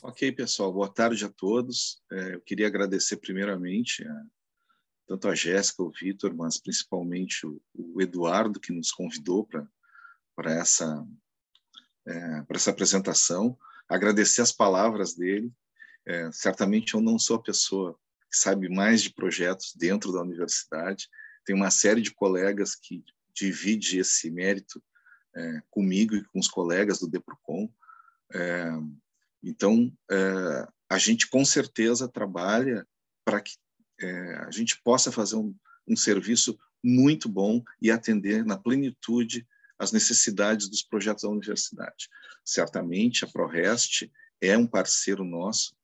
Ok, pessoal, boa tarde a todos. Eu queria agradecer primeiramente tanto a Jéssica, o Vitor, mas principalmente o Eduardo, que nos convidou para essa apresentação. Agradecer as palavras dele. Certamente eu não sou a pessoa que sabe mais de projetos dentro da universidade. Tem uma série de colegas que divide esse mérito comigo e com os colegas do DEPROCON. Então, a gente com certeza trabalha para que a gente possa fazer um serviço muito bom e atender na plenitude as necessidades dos projetos da universidade. Certamente, a ProRest é um parceiro nosso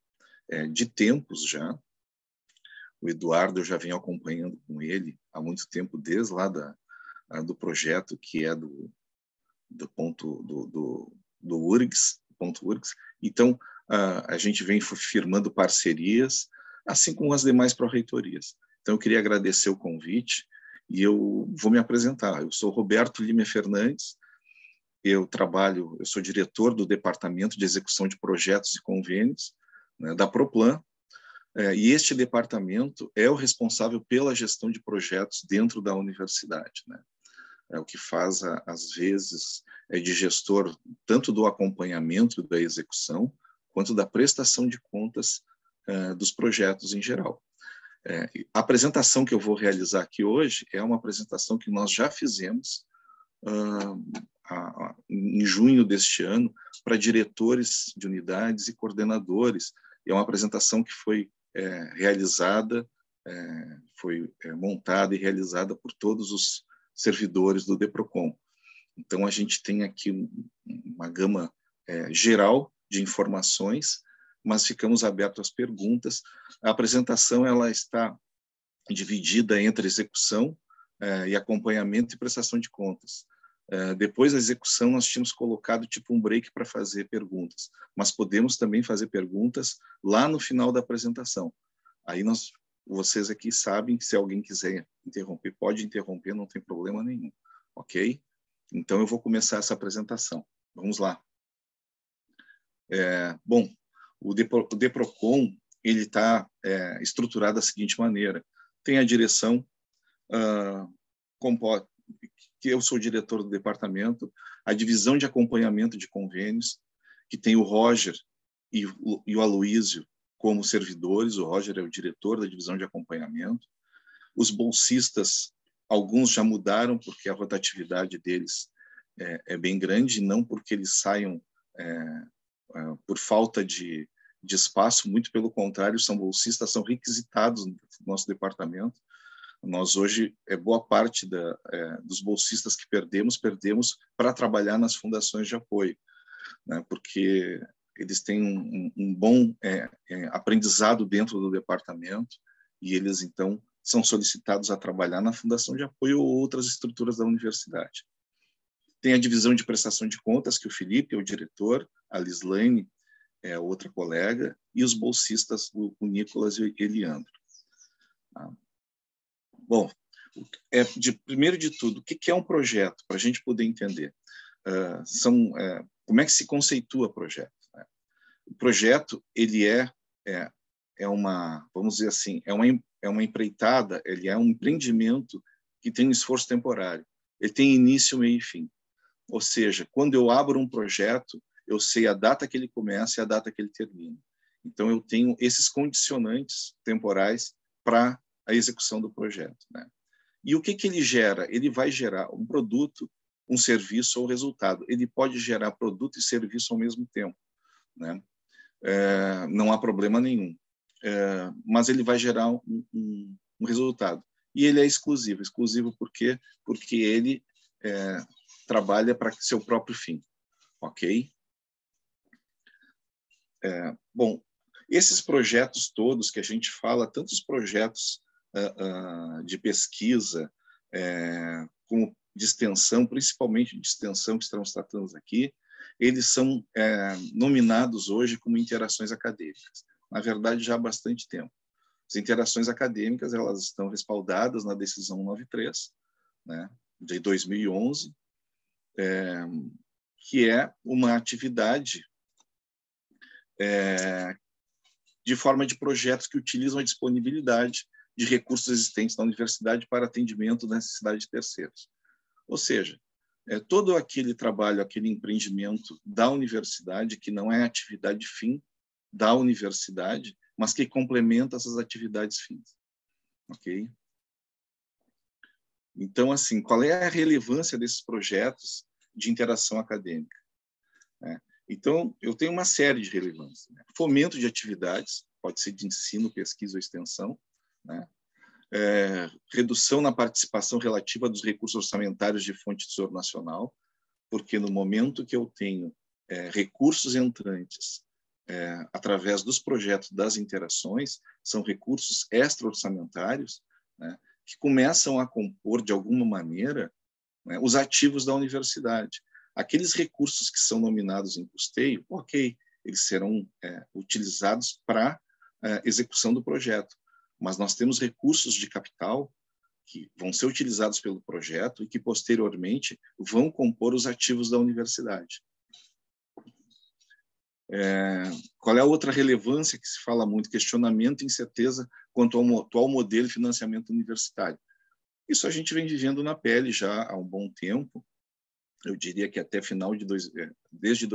de tempos já. O Eduardo, eu já venho acompanhando com ele há muito tempo, desde lá do projeto que é do URGS. Então, a gente vem firmando parcerias, assim como as demais pró-reitorias. Então, eu queria agradecer o convite e eu vou me apresentar. Eu sou Roberto Lima Fernandes, eu sou diretor do Departamento de Execução de Projetos e Convênios, né, da Proplan, e este departamento é o responsável pela gestão de projetos dentro da universidade, né? O que faz, às vezes, de gestor tanto do acompanhamento da execução, quanto da prestação de contas dos projetos em geral. A apresentação que eu vou realizar aqui hoje é uma apresentação que nós já fizemos em junho deste ano para diretores de unidades e coordenadores. É uma apresentação que foi realizada, foi montada e realizada por todos os servidores do DEPROCON. Então, a gente tem aqui uma gama geral de informações, mas ficamos abertos às perguntas. A apresentação ela está dividida entre execução e acompanhamento e prestação de contas. Depois da execução, nós tínhamos colocado tipo um break para fazer perguntas, mas podemos também fazer perguntas lá no final da apresentação. Aí vocês aqui sabem que se alguém quiser interromper, pode interromper, não tem problema nenhum, ok? Então, eu vou começar essa apresentação. Vamos lá. Bom, o DEPROCON ele está estruturado da seguinte maneira. Tem a direção, que eu sou diretor do departamento, a divisão de acompanhamento de convênios, que tem o Roger e o Aloísio como servidores. O Roger é o diretor da divisão de acompanhamento. Os bolsistas, alguns já mudaram porque a rotatividade deles é bem grande, não porque eles saiam por falta de espaço, muito pelo contrário, são bolsistas, são requisitados no nosso departamento. Nós hoje, boa parte dos bolsistas que perdemos para trabalhar nas fundações de apoio, né, porque eles têm um bom aprendizado dentro do departamento e eles, então, são solicitados a trabalhar na fundação de apoio ou outras estruturas da universidade. Tem a divisão de prestação de contas, que o Felipe é o diretor, a Lislaine é outra colega, e os bolsistas, o Nicolas e o Eliandro. Bom, primeiro de tudo, o que é um projeto? Para a gente poder entender. Como é que se conceitua projeto? O projeto, ele é uma, vamos dizer assim, é uma empreitada, ele é um empreendimento que tem um esforço temporário. Ele tem início, meio e fim. Ou seja, quando eu abro um projeto, eu sei a data que ele começa e a data que ele termina. Então, eu tenho esses condicionantes temporais para a execução do projeto, né? E o que ele gera? Ele vai gerar um produto, um serviço ou resultado. Ele pode gerar produto e serviço ao mesmo tempo, né? Não há problema nenhum. Mas ele vai gerar um resultado. E ele é exclusivo. Exclusivo por quê? Porque ele trabalha para seu próprio fim, ok? Bom, esses projetos todos que a gente fala, tanto os projetos de pesquisa, como de extensão, principalmente de extensão que estamos tratando aqui, eles são nominados hoje como interações acadêmicas. Na verdade, já há bastante tempo. As interações acadêmicas elas estão respaldadas na decisão 93, né, de 2011, que é uma atividade de forma de projetos que utilizam a disponibilidade de recursos existentes na universidade para atendimento da necessidade de terceiros. Ou seja, todo aquele trabalho, aquele empreendimento da universidade, que não é atividade fim da universidade, mas que complementa essas atividades fins. Ok? Então, assim, qual é a relevância desses projetos de interação acadêmica? Então, eu tenho uma série de relevâncias. Fomento de atividades, pode ser de ensino, pesquisa ou extensão, redução na participação relativa dos recursos orçamentários de fonte do Tesouro Nacional, porque no momento que eu tenho recursos entrantes através dos projetos das interações, são recursos extra-orçamentários, que começam a compor, de alguma maneira, os ativos da universidade. Aqueles recursos que são nominados em custeio, ok, eles serão utilizados para execução do projeto, mas nós temos recursos de capital que vão ser utilizados pelo projeto e que, posteriormente, vão compor os ativos da universidade. Qual é a outra relevância que se fala muito? Questionamento e incerteza quanto ao atual modelo de financiamento universitário. Isso a gente vem vivendo na pele já há um bom tempo. Eu diria que até desde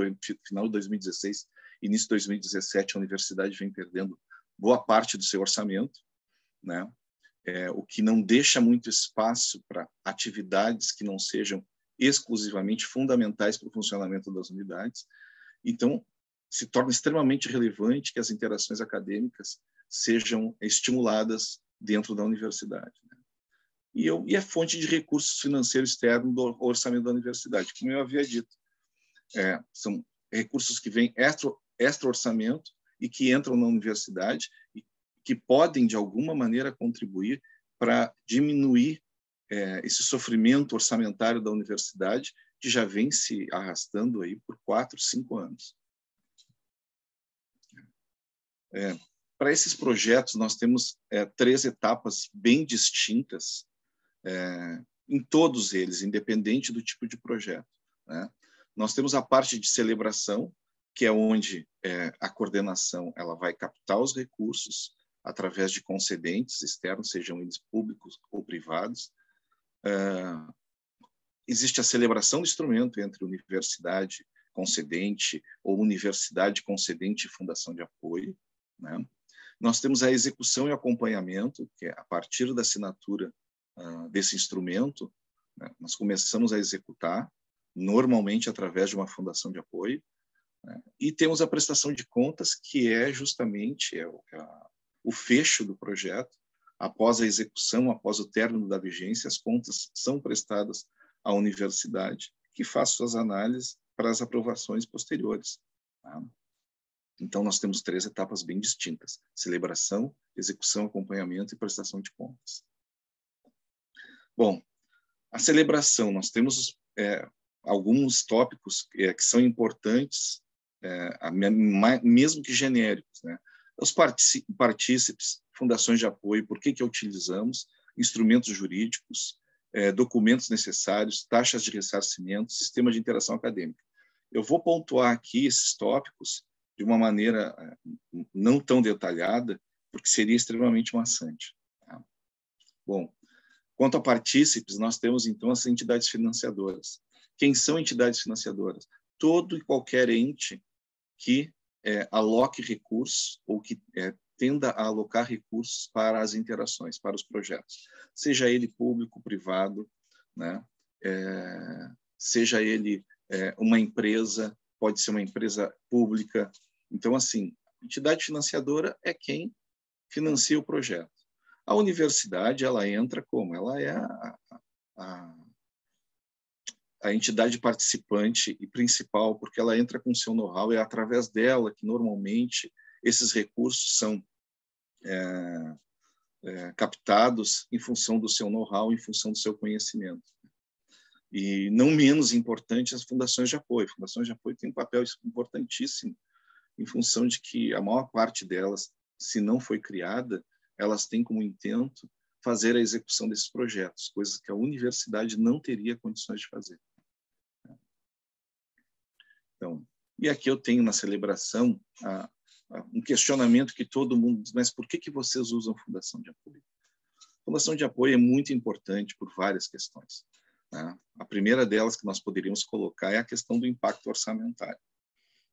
final de 2016, início de 2017, a universidade vem perdendo boa parte do seu orçamento, o que não deixa muito espaço para atividades que não sejam exclusivamente fundamentais para o funcionamento das unidades. Então, se torna extremamente relevante que as interações acadêmicas sejam estimuladas dentro da universidade. E é fonte de recursos financeiros externos do orçamento da universidade, como eu havia dito. São recursos que vêm extra-orçamento e que entram na universidade e que podem, de alguma maneira, contribuir para diminuir esse sofrimento orçamentário da universidade, que já vem se arrastando aí por 4, 5 anos. Para esses projetos, nós temos 3 etapas bem distintas, em todos eles, independente do tipo de projeto. Nós temos a parte de celebração, que é onde a coordenação ela vai captar os recursos através de concedentes externos, sejam eles públicos ou privados. Existe a celebração do instrumento entre universidade concedente ou universidade concedente e fundação de apoio. Nós temos a execução e acompanhamento, que é a partir da assinatura desse instrumento, nós começamos a executar, normalmente através de uma fundação de apoio, e temos a prestação de contas, que é justamente o fecho do projeto. Após a execução, após o término da vigência, as contas são prestadas à universidade, que faz suas análises para as aprovações posteriores. Então, nós temos 3 etapas bem distintas: celebração, execução, acompanhamento e prestação de contas. Bom, a celebração, nós temos alguns tópicos que são importantes, mesmo que genéricos. Os partícipes, fundações de apoio, por que utilizamos, instrumentos jurídicos, documentos necessários, taxas de ressarcimento, sistema de interação acadêmica. Eu vou pontuar aqui esses tópicos de uma maneira não tão detalhada, porque seria extremamente maçante. Bom, quanto a partícipes, nós temos, então, as entidades financiadoras. Quem são entidades financiadoras? Todo e qualquer ente que aloque recursos ou que tenda a alocar recursos para as interações, para os projetos. Seja ele público, privado, seja ele uma empresa, pode ser uma empresa pública. Então, assim, a entidade financiadora é quem financia o projeto. A universidade, ela entra como? Ela é a entidade participante e principal, porque ela entra com seu know-how, e é através dela que, normalmente, esses recursos são captados em função do seu know-how, em função do seu conhecimento. E, não menos importante, as fundações de apoio. Fundações de apoio têm um papel importantíssimo, em função de que a maior parte delas, se não foi criada, elas têm como intento fazer a execução desses projetos, coisas que a universidade não teria condições de fazer. Então, E aqui eu tenho na celebração um questionamento que todo mundo diz, mas por que vocês usam fundação de apoio? Fundação de apoio é muito importante por várias questões, né? A primeira delas que nós poderíamos colocar é a questão do impacto orçamentário.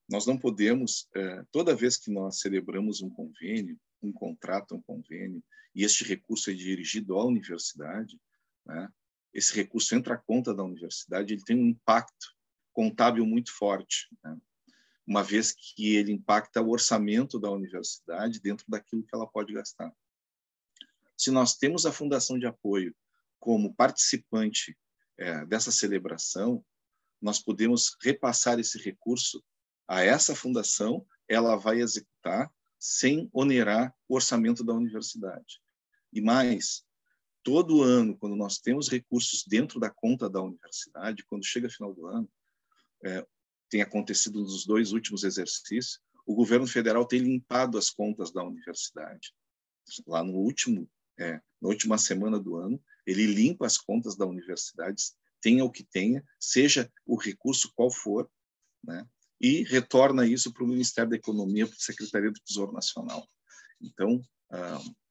Nós não podemos, toda vez que nós celebramos um convênio, um contrato, um convênio, e este recurso é dirigido à universidade, né? Esse recurso entra à conta da universidade, ele tem um impacto contábil muito forte, né? Uma vez que ele impacta o orçamento da universidade dentro daquilo que ela pode gastar. Se nós temos a Fundação de Apoio como participante dessa celebração, nós podemos repassar esse recurso a essa fundação, ela vai executar sem onerar o orçamento da universidade. E mais, todo ano, quando nós temos recursos dentro da conta da universidade, quando chega final do ano, tem acontecido nos 2 últimos exercícios, o governo federal tem limpado as contas da universidade. Lá na última semana do ano, ele limpa as contas da universidade, tenha o que tenha, seja o recurso qual for, né? E retorna isso para o Ministério da Economia, para a Secretaria do Tesouro Nacional. Então,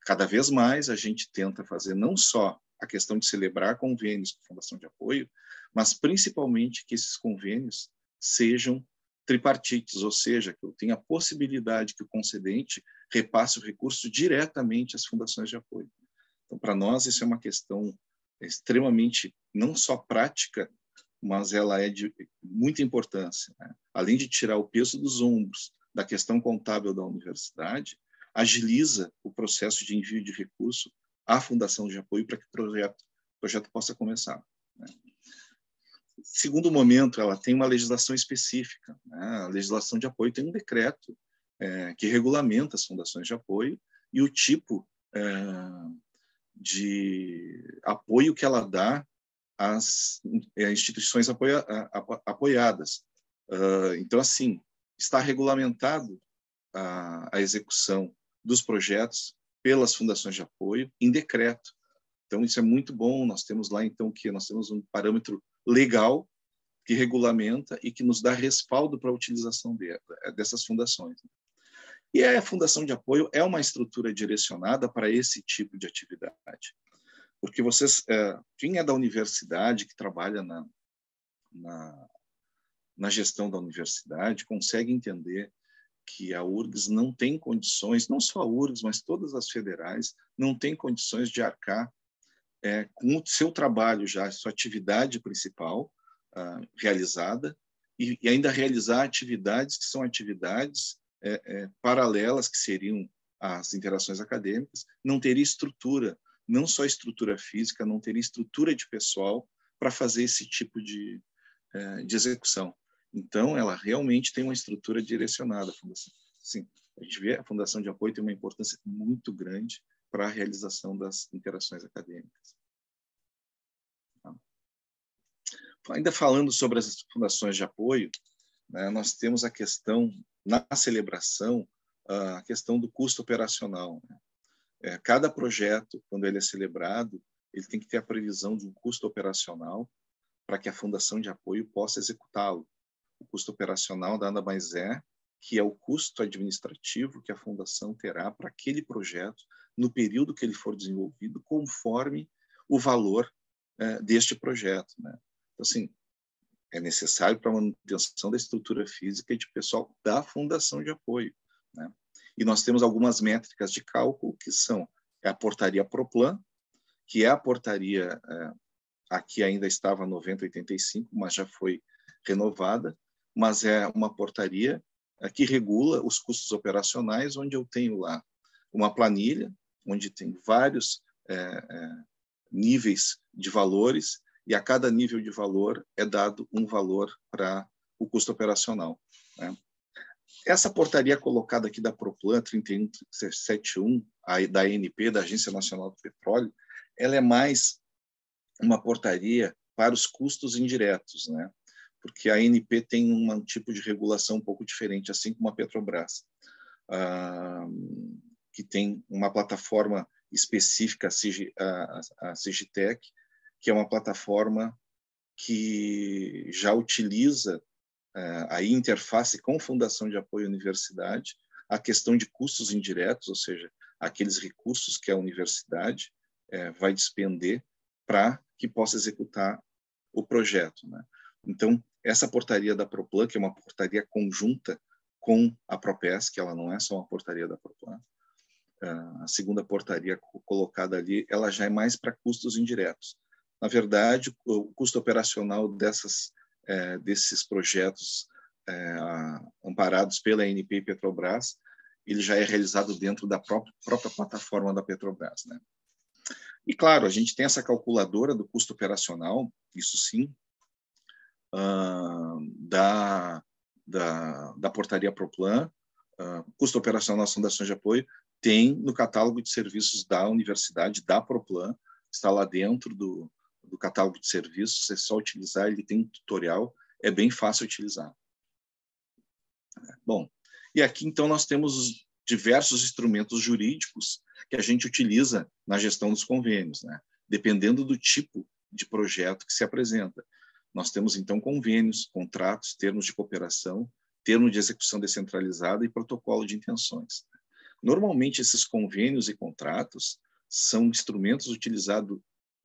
cada vez mais a gente tenta fazer não só a questão de celebrar convênios com a Fundação de Apoio, mas principalmente que esses convênios sejam tripartites, ou seja, que eu tenha a possibilidade que o concedente repasse o recurso diretamente às fundações de apoio. Então, para nós, isso é uma questão extremamente, não só prática, mas ela é de muita importância, né? Além de tirar o peso dos ombros da questão contábil da universidade, agiliza o processo de envio de recurso à Fundação de Apoio para que o projeto possa começar, né? Segundo momento, ela tem uma legislação específica, né? A legislação de apoio tem um decreto que regulamenta as fundações de apoio e o tipo de apoio que ela dá às instituições apoiadas. Então, assim, está regulamentado a execução dos projetos pelas fundações de apoio em decreto. Então, isso é muito bom. Nós temos lá, então, que nós temos um parâmetro legal que regulamenta e que nos dá respaldo para a utilização dessas fundações. E a Fundação de Apoio é uma estrutura direcionada para esse tipo de atividade. Porque quem é da universidade, que trabalha na gestão da universidade, consegue entender que a URGS não tem condições, não só a URGS, mas todas as federais, não têm condições de arcar com o seu trabalho já, sua atividade principal realizada, e ainda realizar atividades que são atividades paralelas, que seriam as interações acadêmicas, não teria estrutura, não só estrutura física, não teria estrutura de pessoal para fazer esse tipo de execução. Então, ela realmente tem uma estrutura direcionada. Sim, a gente vê a Fundação de Apoio tem uma importância muito grande para a realização das interações acadêmicas. Ainda falando sobre as fundações de apoio, né, nós temos a questão, na celebração, a questão do custo operacional, né? Cada projeto, quando ele é celebrado, ele tem que ter a previsão de um custo operacional para que a Fundação de Apoio possa executá-lo. O custo operacional nada mais que é o custo administrativo que a Fundação terá para aquele projeto no período que ele for desenvolvido, conforme o valor deste projeto, né? Então, assim, é necessário para a manutenção da estrutura física e de pessoal da Fundação de Apoio, né? E nós temos algumas métricas de cálculo, que são a portaria Proplan, que é a portaria, aqui ainda estava 9085, mas já foi renovada, mas é uma portaria que regula os custos operacionais, onde eu tenho lá uma planilha, onde tem vários níveis de valores, e a cada nível de valor é dado um valor para o custo operacional, né? Essa portaria colocada aqui da Proplan 3171, da ANP, da Agência Nacional do Petróleo, ela é mais uma portaria para os custos indiretos, né? Porque a ANP tem um tipo de regulação um pouco diferente, assim como a Petrobras, que tem uma plataforma específica, a Sigitec, que é uma plataforma que já utiliza a interface com Fundação de Apoio à Universidade, a questão de custos indiretos, ou seja, aqueles recursos que a universidade vai despender para que possa executar o projeto, né? Então, essa portaria da Proplan, que é uma portaria conjunta com a Propesc, ela não é só uma portaria da Proplan, a segunda portaria colocada ali, ela já é mais para custos indiretos. Na verdade, o custo operacional desses projetos amparados pela ANP e Petrobras, ele já é realizado dentro da própria plataforma da Petrobras, né? E, claro, a gente tem essa calculadora do custo operacional, isso sim, da portaria Proplan, custo operacional das fundações de apoio, tem no catálogo de serviços da universidade, da Proplan, está lá dentro do catálogo de serviços, é só utilizar, ele tem um tutorial, é bem fácil utilizar. Bom, e aqui então nós temos diversos instrumentos jurídicos que a gente utiliza na gestão dos convênios, né? Dependendo do tipo de projeto que se apresenta. Nós temos então convênios, contratos, termos de cooperação, termo de execução descentralizada e protocolo de intenções. Normalmente esses convênios e contratos são instrumentos utilizados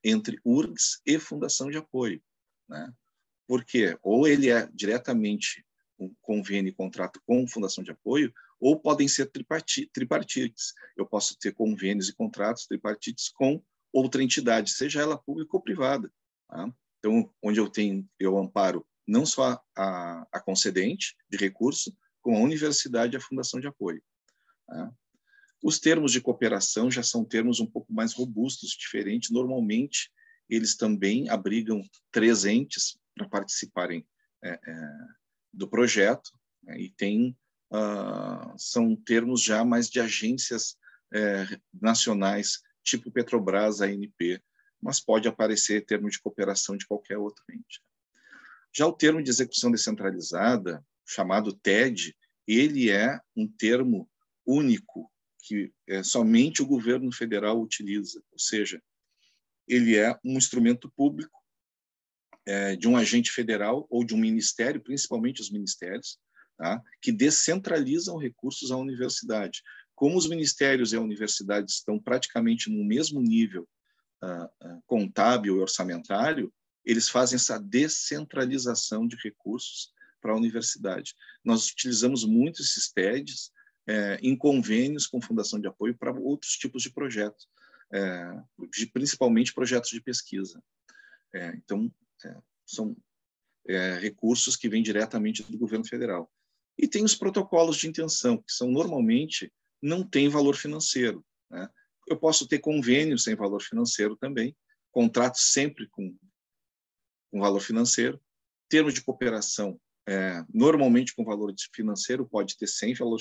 entre URGS e Fundação de Apoio, né? Porque ou ele é diretamente um convênio e contrato com Fundação de Apoio, ou podem ser tripartites. Eu posso ter convênios e contratos tripartites com outra entidade, seja ela pública ou privada, tá? Então, onde eu amparo não só a concedente de recurso, como a universidade e a Fundação de Apoio, tá? Os termos de cooperação já são termos um pouco mais robustos, diferentes. Normalmente, eles também abrigam 3 entes para participarem do projeto, né? E são termos já mais de agências nacionais, tipo Petrobras, ANP, mas pode aparecer termo de cooperação de qualquer outro ente. Já o termo de execução descentralizada, chamado TED, ele é um termo único que somente o governo federal utiliza, ou seja, ele é um instrumento público de um agente federal ou de um ministério, principalmente os ministérios, tá? Que descentralizam recursos à universidade. Como os ministérios e a universidade estão praticamente no mesmo nível contábil e orçamentário, eles fazem essa descentralização de recursos para a universidade. Nós utilizamos muito esses TEDs em convênios com Fundação de Apoio para outros tipos de projetos, principalmente projetos de pesquisa. Então, são recursos que vêm diretamente do governo federal. E tem os protocolos de intenção, que são normalmente não têm valor financeiro, né? Eu posso ter convênios sem valor financeiro também, contratos sempre com valor financeiro, termos de cooperação normalmente com valor financeiro, pode ter sem valor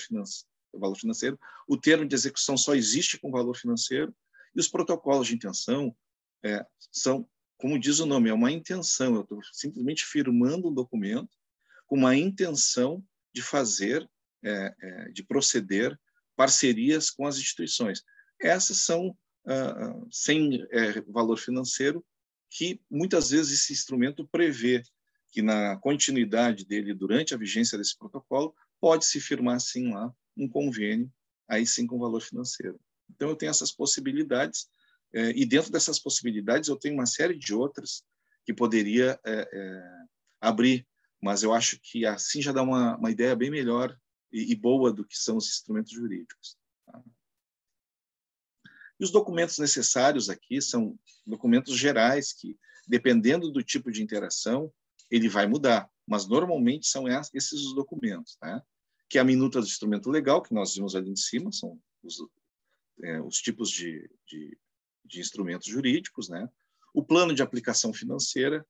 financeiro, o termo de execução só existe com valor financeiro, e os protocolos de intenção são, como diz o nome, é uma intenção, eu estou simplesmente firmando um documento com uma intenção de fazer, de proceder parcerias com as instituições. Essas são sem valor financeiro, que muitas vezes esse instrumento prevê que na continuidade dele, durante a vigência desse protocolo, pode-se firmar, sim, lá um convênio, aí sim com valor financeiro. Então, eu tenho essas possibilidades, e dentro dessas possibilidades eu tenho uma série de outras que poderia abrir, mas eu acho que assim já dá uma ideia bem melhor e boa do que são os instrumentos jurídicos. Tá? E os documentos necessários aqui são documentos gerais que, dependendo do tipo de interação, ele vai mudar, mas normalmente são esses os documentos, né? Que é a minuta do instrumento legal, que nós vimos ali em cima, são os tipos de instrumentos jurídicos, né? O plano de aplicação financeira,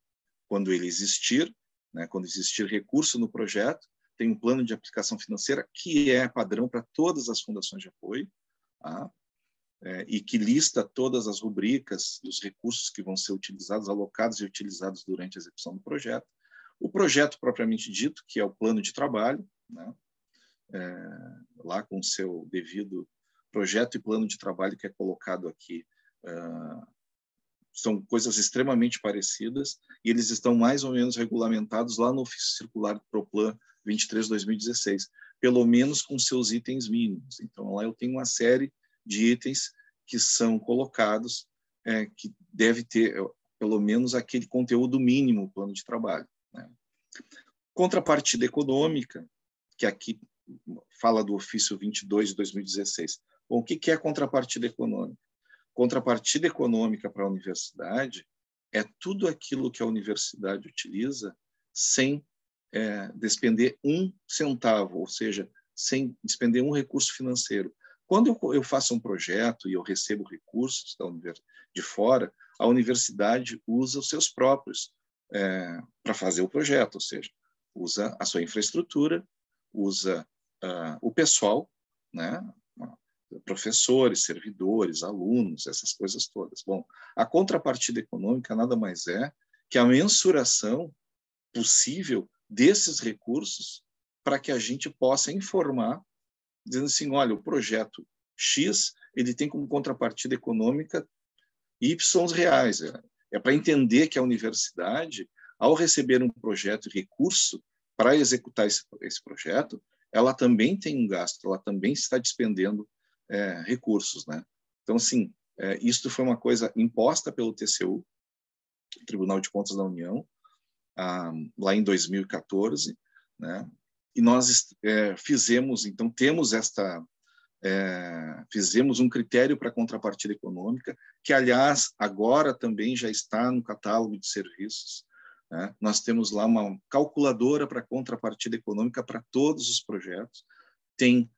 quando ele existir, né? Quando existir recurso no projeto, tem um plano de aplicação financeira que é padrão para todas as fundações de apoio, tá? E que lista todas as rubricas dos recursos que vão ser utilizados, alocados e utilizados durante a execução do projeto. O projeto propriamente dito, que é o plano de trabalho, né? Lá com o seu devido projeto e plano de trabalho que é colocado aqui são coisas extremamente parecidas, e eles estão mais ou menos regulamentados lá no Ofício Circular do Proplan 23/2016, pelo menos com seus itens mínimos. Então, lá eu tenho uma série de itens que são colocados, que deve ter pelo menos aquele conteúdo mínimo no plano de trabalho, né? Contrapartida econômica, que aqui fala do Ofício 22 de 2016. Bom, o que é contrapartida econômica? Contrapartida econômica para a universidade é tudo aquilo que a universidade utiliza sem despender um centavo, ou seja, sem despender um recurso financeiro. Quando eu faço um projeto e eu recebo recursos de fora, a universidade usa os seus próprios para fazer o projeto, ou seja, usa a sua infraestrutura, usa o pessoal, né? Professores, servidores, alunos, essas coisas todas. Bom, a contrapartida econômica nada mais é que a mensuração possível desses recursos para que a gente possa informar, dizendo assim, olha, o projeto X ele tem como contrapartida econômica Y reais. É para entender que a universidade, ao receber um projeto e recurso para executar esse projeto, ela também tem um gasto, ela também está despendendo recursos, né? Então, assim, isso foi uma coisa imposta pelo TCU, Tribunal de Contas da União, lá em 2014, né? E nós fizemos, então, fizemos um critério para contrapartida econômica, que, aliás, agora também já está no catálogo de serviços, né? Nós temos lá uma calculadora para contrapartida econômica para todos os projetos, tem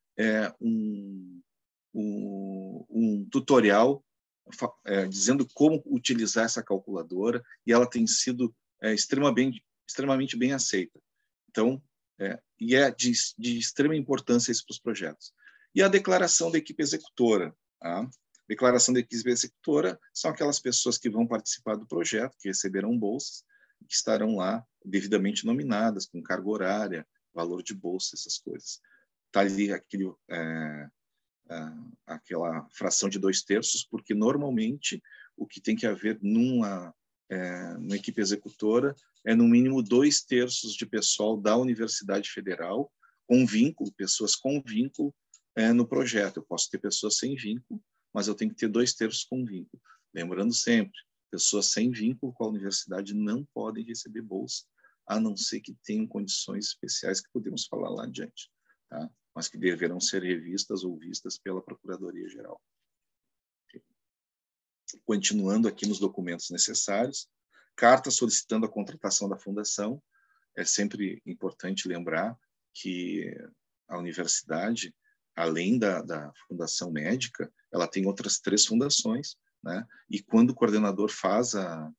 um tutorial dizendo como utilizar essa calculadora, e ela tem sido extremamente bem aceita. Então, e é de extrema importância isso para os projetos. E a declaração da equipe executora. A declaração da equipe executora são aquelas pessoas que vão participar do projeto, que receberão bolsas, que estarão lá devidamente nominadas, com carga horária, valor de bolsa, essas coisas. Está ali aquela fração de 2/3, porque normalmente o que tem que haver numa equipe executora é no mínimo 2/3 de pessoal da Universidade Federal com vínculo, pessoas com vínculo no projeto. Eu posso ter pessoas sem vínculo, mas eu tenho que ter 2/3 com vínculo. Lembrando sempre, pessoas sem vínculo com a universidade não podem receber bolsa, a não ser que tenham condições especiais que podemos falar lá adiante, tá? Mas que deverão ser revistas ou vistas pela Procuradoria-Geral. Continuando aqui nos documentos necessários, carta solicitando a contratação da fundação. É sempre importante lembrar que a universidade, além da fundação médica, ela tem outras 3 fundações, né? E quando o coordenador faz a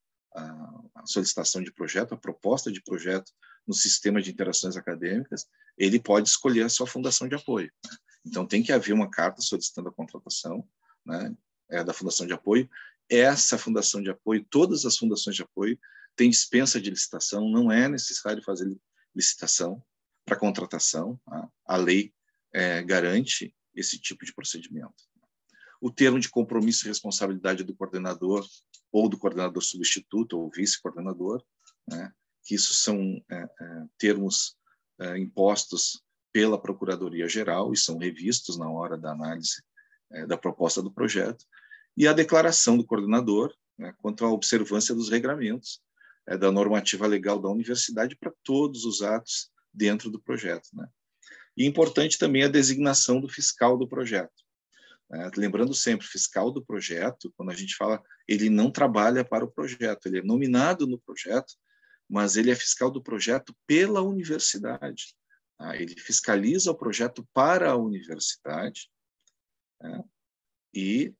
solicitação de projeto, a proposta de projeto no sistema de interações acadêmicas, ele pode escolher a sua fundação de apoio, né? Então, tem que haver uma carta solicitando a contratação, né, da fundação de apoio. Essa fundação de apoio, todas as fundações de apoio, têm dispensa de licitação, não é necessário fazer licitação para contratação, tá? A lei garante esse tipo de procedimento. O termo de compromisso e responsabilidade do coordenador ou do coordenador substituto ou vice-coordenador, né, que isso são termos impostos pela Procuradoria-Geral e são revistos na hora da análise da proposta do projeto, e a declaração do coordenador, né, quanto à observância dos regramentos da normativa legal da universidade para todos os atos dentro do projeto, né? E importante também a designação do fiscal do projeto. Lembrando sempre, fiscal do projeto, quando a gente fala, ele não trabalha para o projeto, ele é nominado no projeto, mas ele é fiscal do projeto pela universidade. Ele fiscaliza o projeto para a universidade, e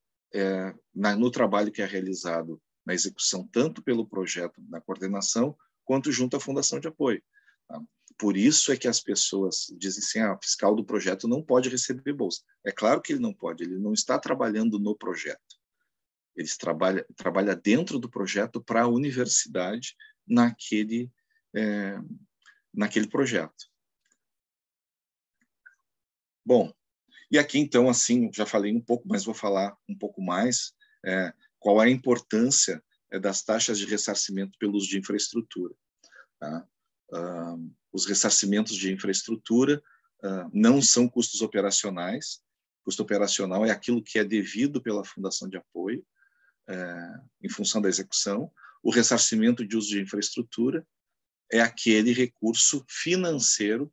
no trabalho que é realizado na execução, tanto pelo projeto, na coordenação, quanto junto à fundação de apoio. Por isso é que as pessoas dizem assim, o fiscal do projeto não pode receber bolsa. É claro que ele não pode, ele não está trabalhando no projeto. Ele trabalha dentro do projeto para a universidade naquele projeto. Bom, e aqui, então, assim, já falei um pouco, mas vou falar um pouco mais qual é a importância das taxas de ressarcimento pelo uso de infraestrutura. Tá? Os ressarcimentos de infraestrutura não são custos operacionais. Custo operacional é aquilo que é devido pela Fundação de Apoio em função da execução. O ressarcimento de uso de infraestrutura é aquele recurso financeiro,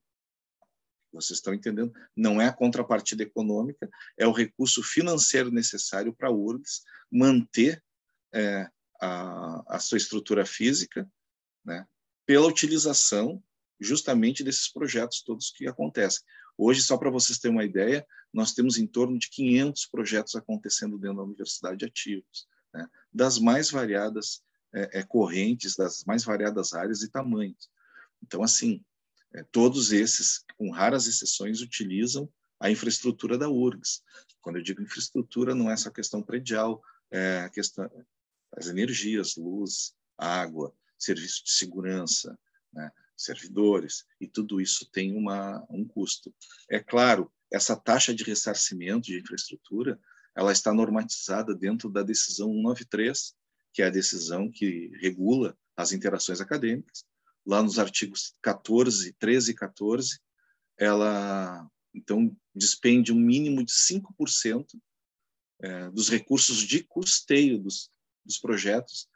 vocês estão entendendo? Não é a contrapartida econômica, é o recurso financeiro necessário para a URGS manter a sua estrutura física, né, pela utilização justamente desses projetos todos que acontecem. Hoje, só para vocês terem uma ideia, nós temos em torno de 500 projetos acontecendo dentro da universidade ativos, né, das mais variadas correntes, das mais variadas áreas e tamanhos. Então, assim, todos esses, com raras exceções, utilizam a infraestrutura da URGS. Quando eu digo infraestrutura, não é só questão predial, é a questão das energias, luz, água, serviço de segurança, né, servidores, e tudo isso tem um custo. É claro, essa taxa de ressarcimento de infraestrutura, ela está normatizada dentro da decisão 193, que é a decisão que regula as interações acadêmicas. Lá nos artigos 14, 13 e 14, ela, então, despende um mínimo de 5% dos recursos de custeio dos projetos,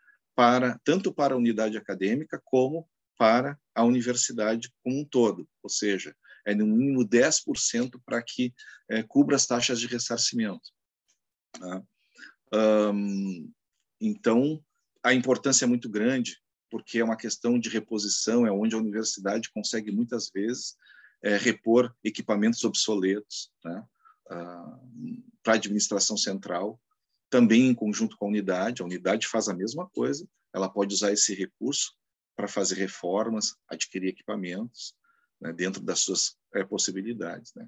tanto para a unidade acadêmica como para a universidade como um todo, ou seja, é no mínimo 10% para que cubra as taxas de ressarcimento. Tá? Então, a importância é muito grande, porque é uma questão de reposição, é onde a universidade consegue, muitas vezes, repor equipamentos obsoletos, né, para a administração central, também em conjunto com a unidade faz a mesma coisa, ela pode usar esse recurso para fazer reformas, adquirir equipamentos, né, dentro das suas possibilidades. Né.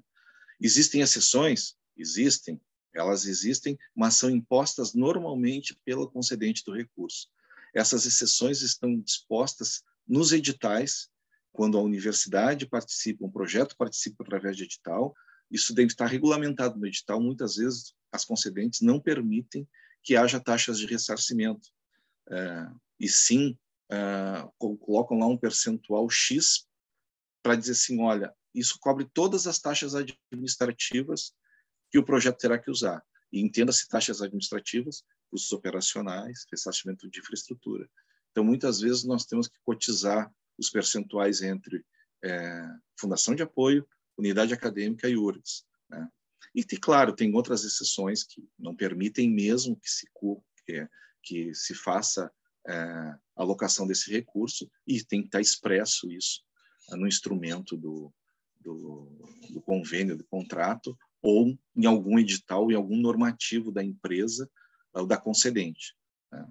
Existem exceções? Existem, elas existem, mas são impostas normalmente pelo concedente do recurso. Essas exceções estão dispostas nos editais, quando a universidade participa, um projeto participa através de edital, isso deve estar regulamentado no edital. Muitas vezes as concedentes não permitem que haja taxas de ressarcimento, e sim colocam lá um percentual X para dizer assim, olha, isso cobre todas as taxas administrativas que o projeto terá que usar. E entenda-se taxas administrativas, custos operacionais, ressarcimento de infraestrutura. Então, muitas vezes, nós temos que cotizar os percentuais entre fundação de apoio, unidade acadêmica e URGS. Né? E, claro, tem outras exceções que não permitem mesmo que se faça a alocação desse recurso, e tem que estar expresso isso no instrumento do convênio, do contrato, ou em algum edital, em algum normativo da empresa ou da concedente. Né?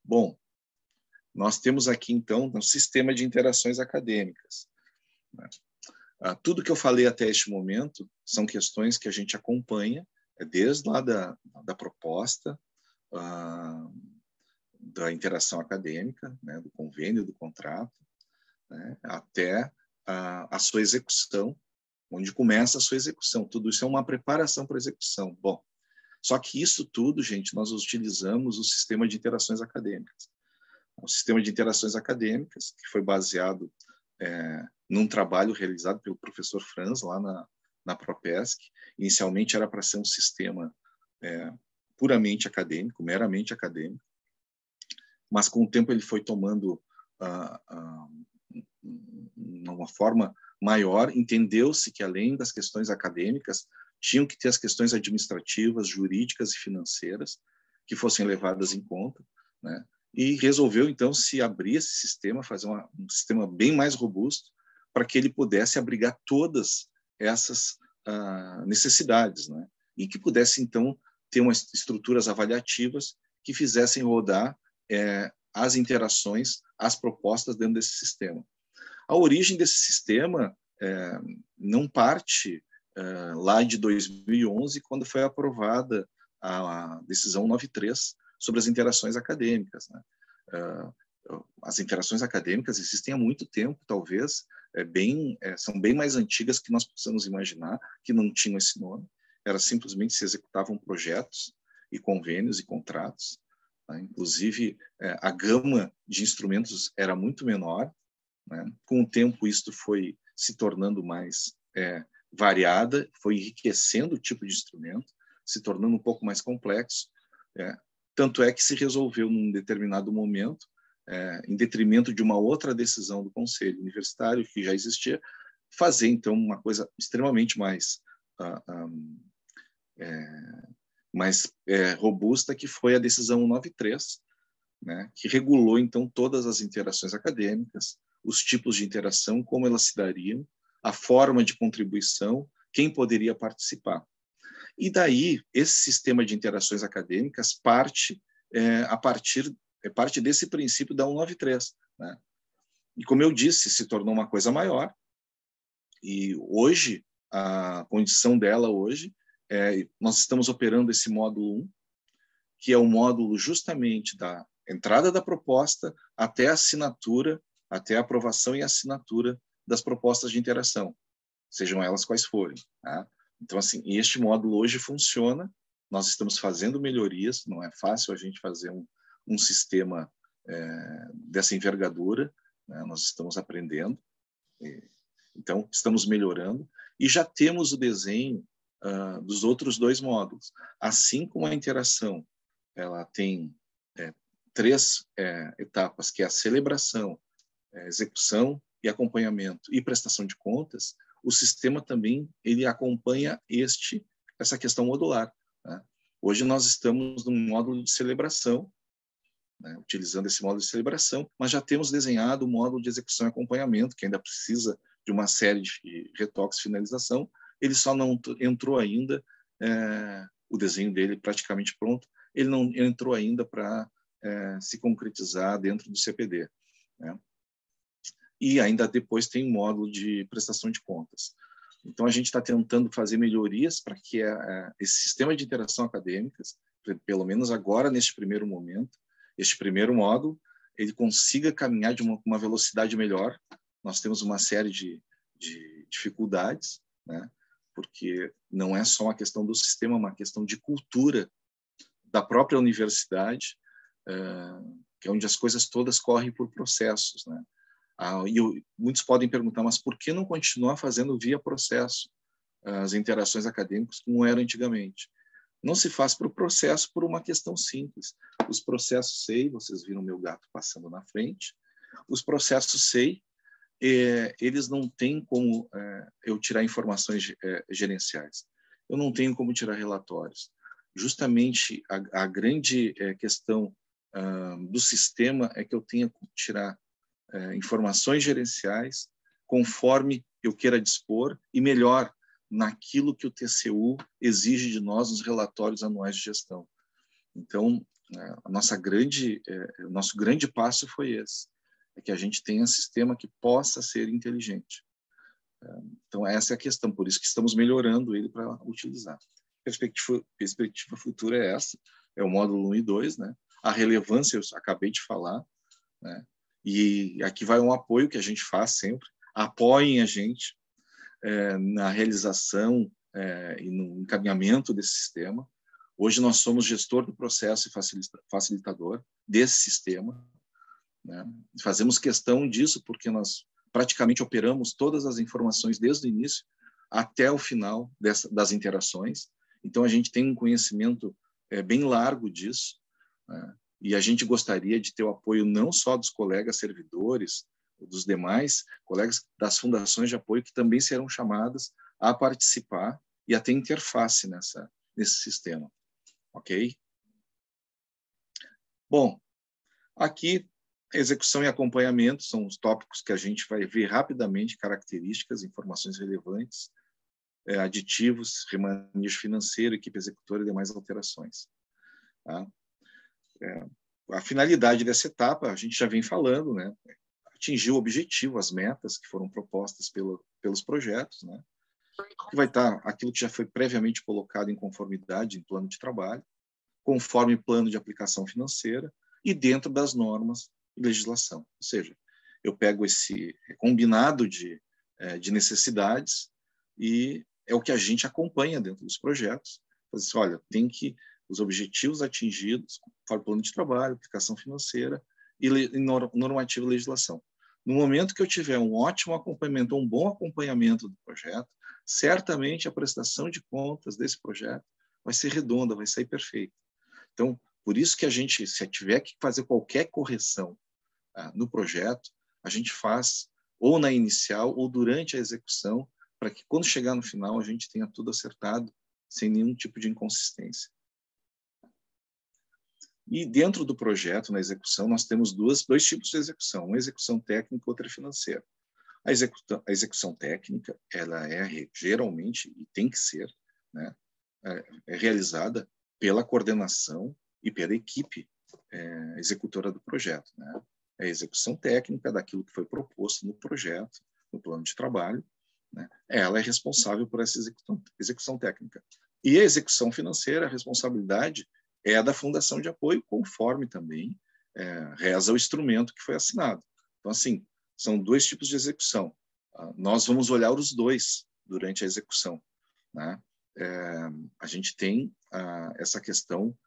Bom, nós temos aqui, então, um sistema de interações acadêmicas. Né? Tudo que eu falei até este momento são questões que a gente acompanha, desde lá da proposta, da interação acadêmica, né, do convênio, do contrato, né, até a sua execução, onde começa a sua execução. Tudo isso é uma preparação para a execução. Bom, só que isso tudo, gente, nós utilizamos o sistema de interações acadêmicas. O sistema de interações acadêmicas, que foi baseado num trabalho realizado pelo professor Franz, lá na Propesc. Inicialmente era para ser um sistema puramente acadêmico, meramente acadêmico, mas com o tempo ele foi tomando uma forma maior. Entendeu-se que, além das questões acadêmicas, tinham que ter as questões administrativas, jurídicas e financeiras que fossem levadas em conta, né? E resolveu, então, se abrir esse sistema, fazer um sistema bem mais robusto, para que ele pudesse abrigar todas essas necessidades, né? E que pudesse, então, ter umas estruturas avaliativas que fizessem rodar as interações, as propostas dentro desse sistema. A origem desse sistema não parte lá de 2011, quando foi aprovada a decisão 93 sobre as interações acadêmicas. Né? As interações acadêmicas existem há muito tempo, talvez, são bem mais antigas que nós possamos imaginar, que não tinham esse nome, era simplesmente se executavam projetos e convênios e contratos. Tá? Inclusive, a gama de instrumentos era muito menor, né? Com o tempo, isso foi se tornando mais variada, foi enriquecendo o tipo de instrumento, se tornando um pouco mais complexo. Tanto é que se resolveu, num determinado momento, em detrimento de uma outra decisão do Conselho Universitário, que já existia, fazer, então, uma coisa extremamente mais robusta, que foi a decisão 193, né, que regulou, então, todas as interações acadêmicas, os tipos de interação, como elas se dariam, a forma de contribuição, quem poderia participar. E daí, esse sistema de interações acadêmicas parte desse princípio da 193, né? E, como eu disse, se tornou uma coisa maior, e hoje, a condição dela hoje, nós estamos operando esse módulo 1, que é o módulo justamente da entrada da proposta até a assinatura, até a aprovação e assinatura das propostas de interação, sejam elas quais forem. Tá? Então, assim, este módulo hoje funciona, nós estamos fazendo melhorias, não é fácil a gente fazer um sistema dessa envergadura, né? Nós estamos aprendendo, então estamos melhorando, e já temos o desenho dos outros 2 módulos. Assim como a interação ela tem 3 etapas, que é a celebração, execução e acompanhamento e prestação de contas, o sistema também ele acompanha essa questão modular. Né? Hoje nós estamos num módulo de celebração, né, utilizando esse módulo de celebração, mas já temos desenhado o módulo de execução e acompanhamento, que ainda precisa de uma série de retoques e finalização. Ele só não entrou ainda, o desenho dele praticamente pronto, ele não entrou ainda para se concretizar dentro do CPD. Né? E ainda depois tem o módulo de prestação de contas. Então, a gente está tentando fazer melhorias para que esse sistema de interação acadêmicas, pelo menos agora, neste primeiro momento, este primeiro módulo, ele consiga caminhar de uma velocidade melhor. Nós temos uma série de dificuldades, né? Porque não é só uma questão do sistema, é uma questão de cultura da própria universidade, que é onde as coisas todas correm por processos, né? Muitos podem perguntar, mas por que não continuar fazendo via processo as interações acadêmicas como era antigamente? Não se faz por processo por uma questão simples. Os processos SEI, vocês viram meu gato passando na frente, os processos SEI, eles não têm como eu tirar informações gerenciais. Eu não tenho como tirar relatórios. Justamente a grande questão do sistema é que eu tenha que tirar informações gerenciais conforme eu queira dispor e melhor naquilo que o TCU exige de nós nos relatórios anuais de gestão. Então, o nosso grande passo foi esse, é que a gente tenha um sistema que possa ser inteligente. Então, essa é a questão, por isso que estamos melhorando ele para utilizar. Perspectiva futura é essa, é o módulo 1 e 2, né? A relevância, eu acabei de falar, né? E aqui vai um apoio que a gente faz sempre. Apoiem a gente na realização e no encaminhamento desse sistema. Hoje nós somos gestor do processo e facilitador desse sistema. Né? Fazemos questão disso porque nós praticamente operamos todas as informações desde o início até o final das interações. Então, a gente tem um conhecimento bem largo disso, né? E a gente gostaria de ter o apoio não só dos colegas servidores, dos demais colegas das fundações de apoio que também serão chamadas a participar e a ter interface nesse sistema. Ok? Bom, aqui, execução e acompanhamento são os tópicos que a gente vai ver rapidamente, características, informações relevantes, aditivos, remanejo financeiro, equipe executora e demais alterações. Tá? A finalidade dessa etapa, a gente já vem falando, né? Atingir o objetivo, as metas que foram propostas pelos projetos, né? Que vai estar aquilo que já foi previamente colocado em conformidade em plano de trabalho, conforme plano de aplicação financeira e dentro das normas e legislação. Ou seja, eu pego esse combinado de necessidades e é o que a gente acompanha dentro dos projetos. Assim, olha, tem que os objetivos atingidos, conforme plano de trabalho, aplicação financeira e normativa e legislação. No momento que eu tiver um ótimo acompanhamento, um bom acompanhamento do projeto, certamente a prestação de contas desse projeto vai ser redonda, vai sair perfeita. Então, por isso que a gente, se tiver que fazer qualquer correção no projeto, a gente faz ou na inicial ou durante a execução, para que quando chegar no final a gente tenha tudo acertado, sem nenhum tipo de inconsistência. E dentro do projeto, na execução, nós temos dois tipos de execução, uma execução técnica e outra financeira. A execução técnica, ela é geralmente, e tem que ser, né, é realizada pela coordenação e pela equipe executora do projeto, né? É a execução técnica daquilo que foi proposto no projeto, no plano de trabalho, né? Ela é responsável por essa execução técnica. E a execução financeira, a responsabilidade é a da Fundação de Apoio, conforme também reza o instrumento que foi assinado. Então, assim, são dois tipos de execução. Nós vamos olhar os dois durante a execução, né? A gente tem essa questão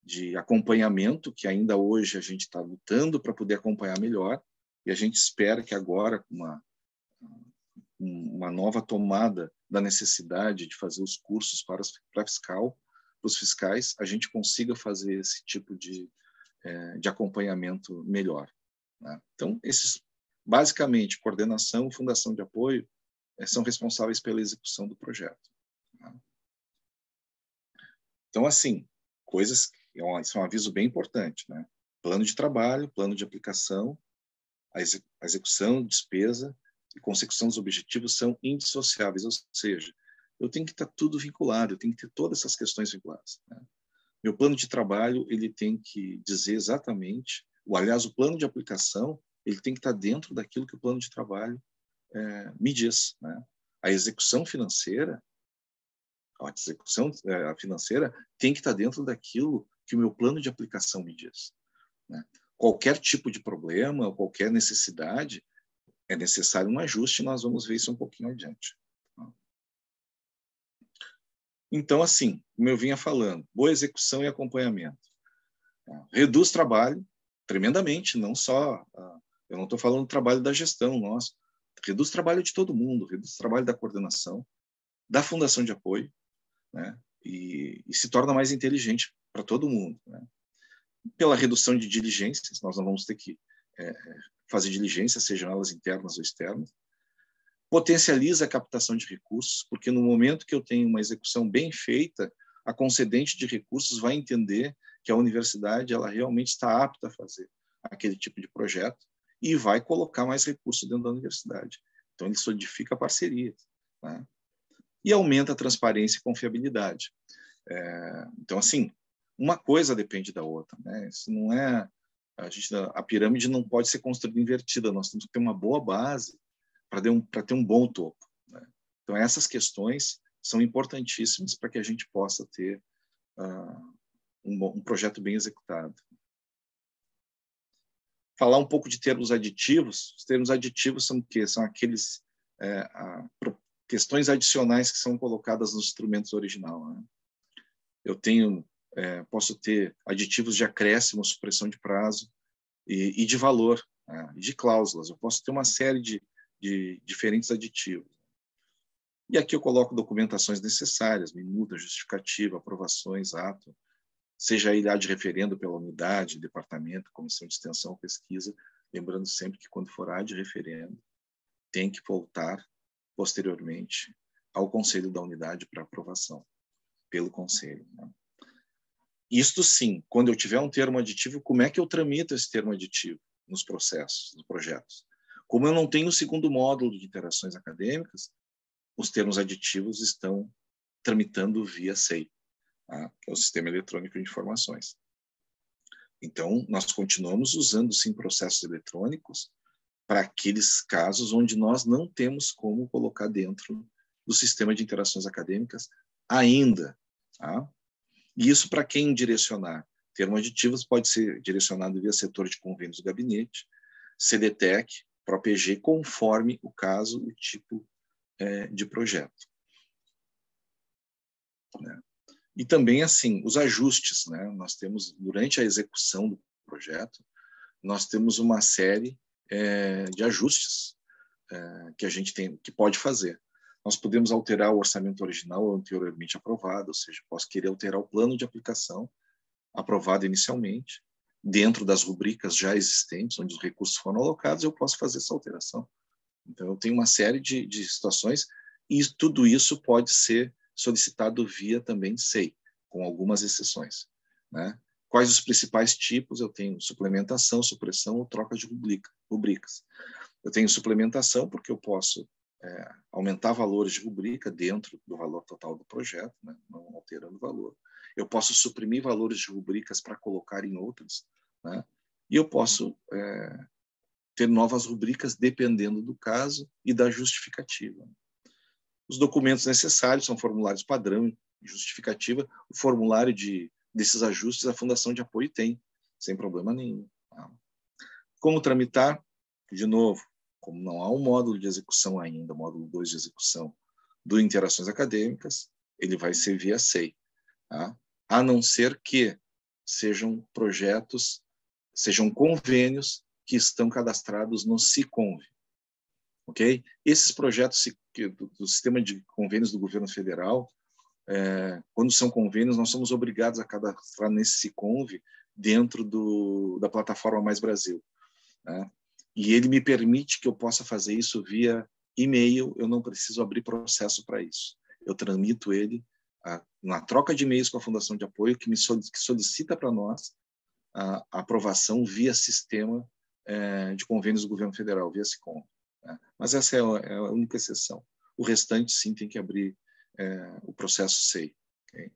de acompanhamento, que ainda hoje a gente está lutando para poder acompanhar melhor, e a gente espera que agora, com uma nova tomada da necessidade de fazer os cursos para os fiscais, a gente consiga fazer esse tipo de acompanhamento melhor, né? Então, basicamente, coordenação e fundação de apoio são responsáveis pela execução do projeto, né? Então, assim, isso é um aviso bem importante, né? Plano de trabalho, plano de aplicação, a execução, despesa e consecução dos objetivos são indissociáveis, ou seja, eu tenho que estar tudo vinculado, eu tenho que ter todas essas questões vinculadas, né? Meu plano de trabalho, ele tem que dizer exatamente, aliás, o plano de aplicação, ele tem que estar dentro daquilo que o plano de trabalho me diz, né? A execução financeira, tem que estar dentro daquilo que o meu plano de aplicação me diz, né? Qualquer tipo de problema, qualquer necessidade, é necessário um ajuste, e nós vamos ver isso um pouquinho adiante. Então, assim, como eu vinha falando, boa execução e acompanhamento. Reduz trabalho tremendamente, não só... eu não estou falando do trabalho da gestão nossa, reduz trabalho de todo mundo, reduz trabalho da coordenação, da fundação de apoio, né? E se torna mais inteligente para todo mundo, né? Pela redução de diligências, nós não vamos ter que fazer diligências, sejam elas internas ou externas. Potencializa a captação de recursos, porque no momento que eu tenho uma execução bem feita, a concedente de recursos vai entender que a universidade ela realmente está apta a fazer aquele tipo de projeto e vai colocar mais recursos dentro da universidade. Então, ele solidifica a parceria, né? E aumenta a transparência e confiabilidade. Então, assim, uma coisa depende da outra, né? Isso não é... A pirâmide não pode ser construída invertida, nós temos que ter uma boa base para ter um bom topo, né? Então, essas questões são importantíssimas para que a gente possa ter um projeto bem executado. Falar um pouco de termos aditivos. Os termos aditivos são o quê? São aqueles questões adicionais que são colocadas nos instrumentos original, né? Eu posso ter aditivos de acréscimo, supressão de prazo e de valor, né? E de cláusulas. Eu posso ter uma série de diferentes aditivos. E aqui eu coloco documentações necessárias, minuta, justificativa, aprovações, ato, seja ele ad referendo pela unidade, departamento, comissão de extensão, pesquisa, lembrando sempre que quando for ad referendo, tem que voltar posteriormente ao conselho da unidade para aprovação pelo conselho, né? Isto sim, quando eu tiver um termo aditivo, como é que eu tramito esse termo aditivo nos processos, nos projetos? Como eu não tenho o segundo módulo de interações acadêmicas, os termos aditivos estão tramitando via SEI, tá? Que é o Sistema Eletrônico de Informações. Então, nós continuamos usando, sim, processos eletrônicos para aqueles casos onde nós não temos como colocar dentro do sistema de interações acadêmicas ainda, tá? E isso para quem direcionar? Termo aditivos pode ser direcionado via setor de convênios do gabinete, CDTEC, ProPG, conforme o caso, o tipo de projeto, né? E também, assim, os ajustes, né? Nós temos, durante a execução do projeto, nós temos uma série de ajustes que a gente tem, que pode fazer. Nós podemos alterar o orçamento original anteriormente aprovado, ou seja, posso querer alterar o plano de aplicação aprovado inicialmente, dentro das rubricas já existentes, onde os recursos foram alocados, eu posso fazer essa alteração. Então, eu tenho uma série de situações e tudo isso pode ser solicitado via também SEI, com algumas exceções, né? Quais os principais tipos? Eu tenho suplementação, supressão ou troca de rubricas. Eu tenho suplementação porque eu posso aumentar valores de rubrica dentro do valor total do projeto, né? Não alterando o valor. Eu posso suprimir valores de rubricas para colocar em outras, né? E eu posso ter novas rubricas dependendo do caso e da justificativa. Os documentos necessários são formulários padrão e justificativa. O formulário desses ajustes a Fundação de Apoio tem, sem problema nenhum. Tá? Como tramitar? De novo, como não há um módulo de execução ainda, módulo 2 de execução do Interações Acadêmicas, ele vai ser via SEI. Tá? A não ser que sejam projetos, sejam convênios que estão cadastrados no SICONV. Ok? Esses projetos do sistema de convênios do governo federal, quando são convênios, nós somos obrigados a cadastrar nesse SICONV dentro da plataforma Mais Brasil. Né? E ele me permite que eu possa fazer isso via e-mail, eu não preciso abrir processo para isso. Eu tramito ele na troca de e-mails com a Fundação de Apoio, que solicita para nós a aprovação via sistema de convênios do governo federal, via SICONV. Né? Mas essa é a única exceção. O restante, sim, tem que abrir o processo SEI. Okay?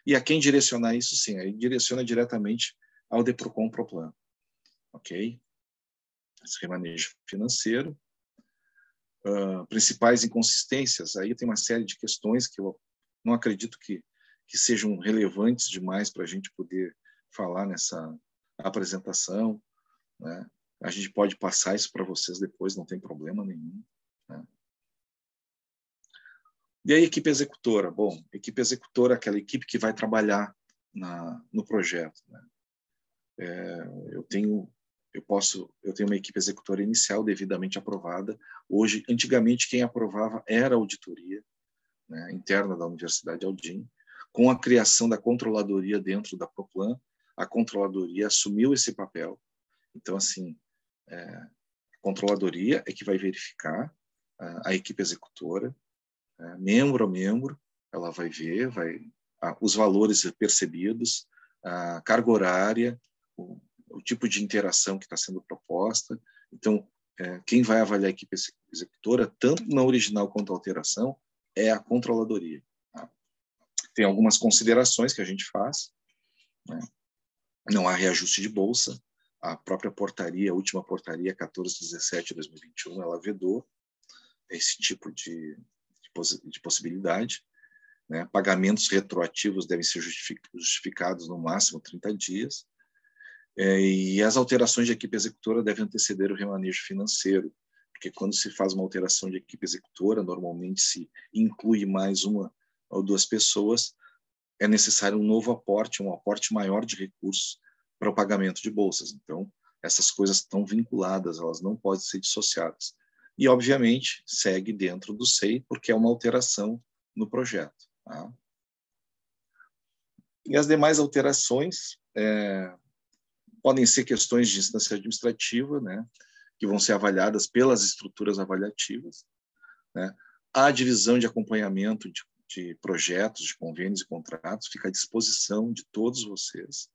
E a quem direcionar isso, sim, aí direciona diretamente ao DEPROCON Proplan. Ok? Esse remanejo financeiro. Principais inconsistências, aí tem uma série de questões que eu não acredito que sejam relevantes demais para a gente poder falar nessa apresentação. Né? A gente pode passar isso para vocês depois, não tem problema nenhum. Né? E a equipe executora? Bom, equipe executora é aquela equipe que vai trabalhar no projeto. Né? Eu tenho uma equipe executora inicial devidamente aprovada. Hoje, antigamente, quem aprovava era a auditoria, né, interna da Universidade Aldim. Com a criação da controladoria dentro da Proplan, a controladoria assumiu esse papel. Então, assim, a controladoria é que vai verificar a equipe executora, membro a membro, ela vai ver os valores percebidos, a carga horária, o tipo de interação que está sendo proposta. Então, quem vai avaliar a equipe executora, tanto na original quanto na alteração, é a controladoria. Tá? Tem algumas considerações que a gente faz. Né? Não há reajuste de bolsa. A própria portaria, a última portaria 1417/2021, ela vedou esse tipo de possibilidade. Né? Pagamentos retroativos devem ser justificados no máximo 30 dias. E as alterações de equipe executora devem anteceder o remanejo financeiro, porque quando se faz uma alteração de equipe executora, normalmente se inclui mais uma ou duas pessoas, é necessário um novo aporte, um aporte maior de recursos para o pagamento de bolsas. Então, essas coisas estão vinculadas, elas não podem ser dissociadas. E, obviamente, segue dentro do SEI, porque é uma alteração no projeto. Tá? E as demais alterações podem ser questões de instância administrativa, né, que vão ser avaliadas pelas estruturas avaliativas. Né? A divisão de acompanhamento de projetos, de convênios e contratos fica à disposição de todos vocês,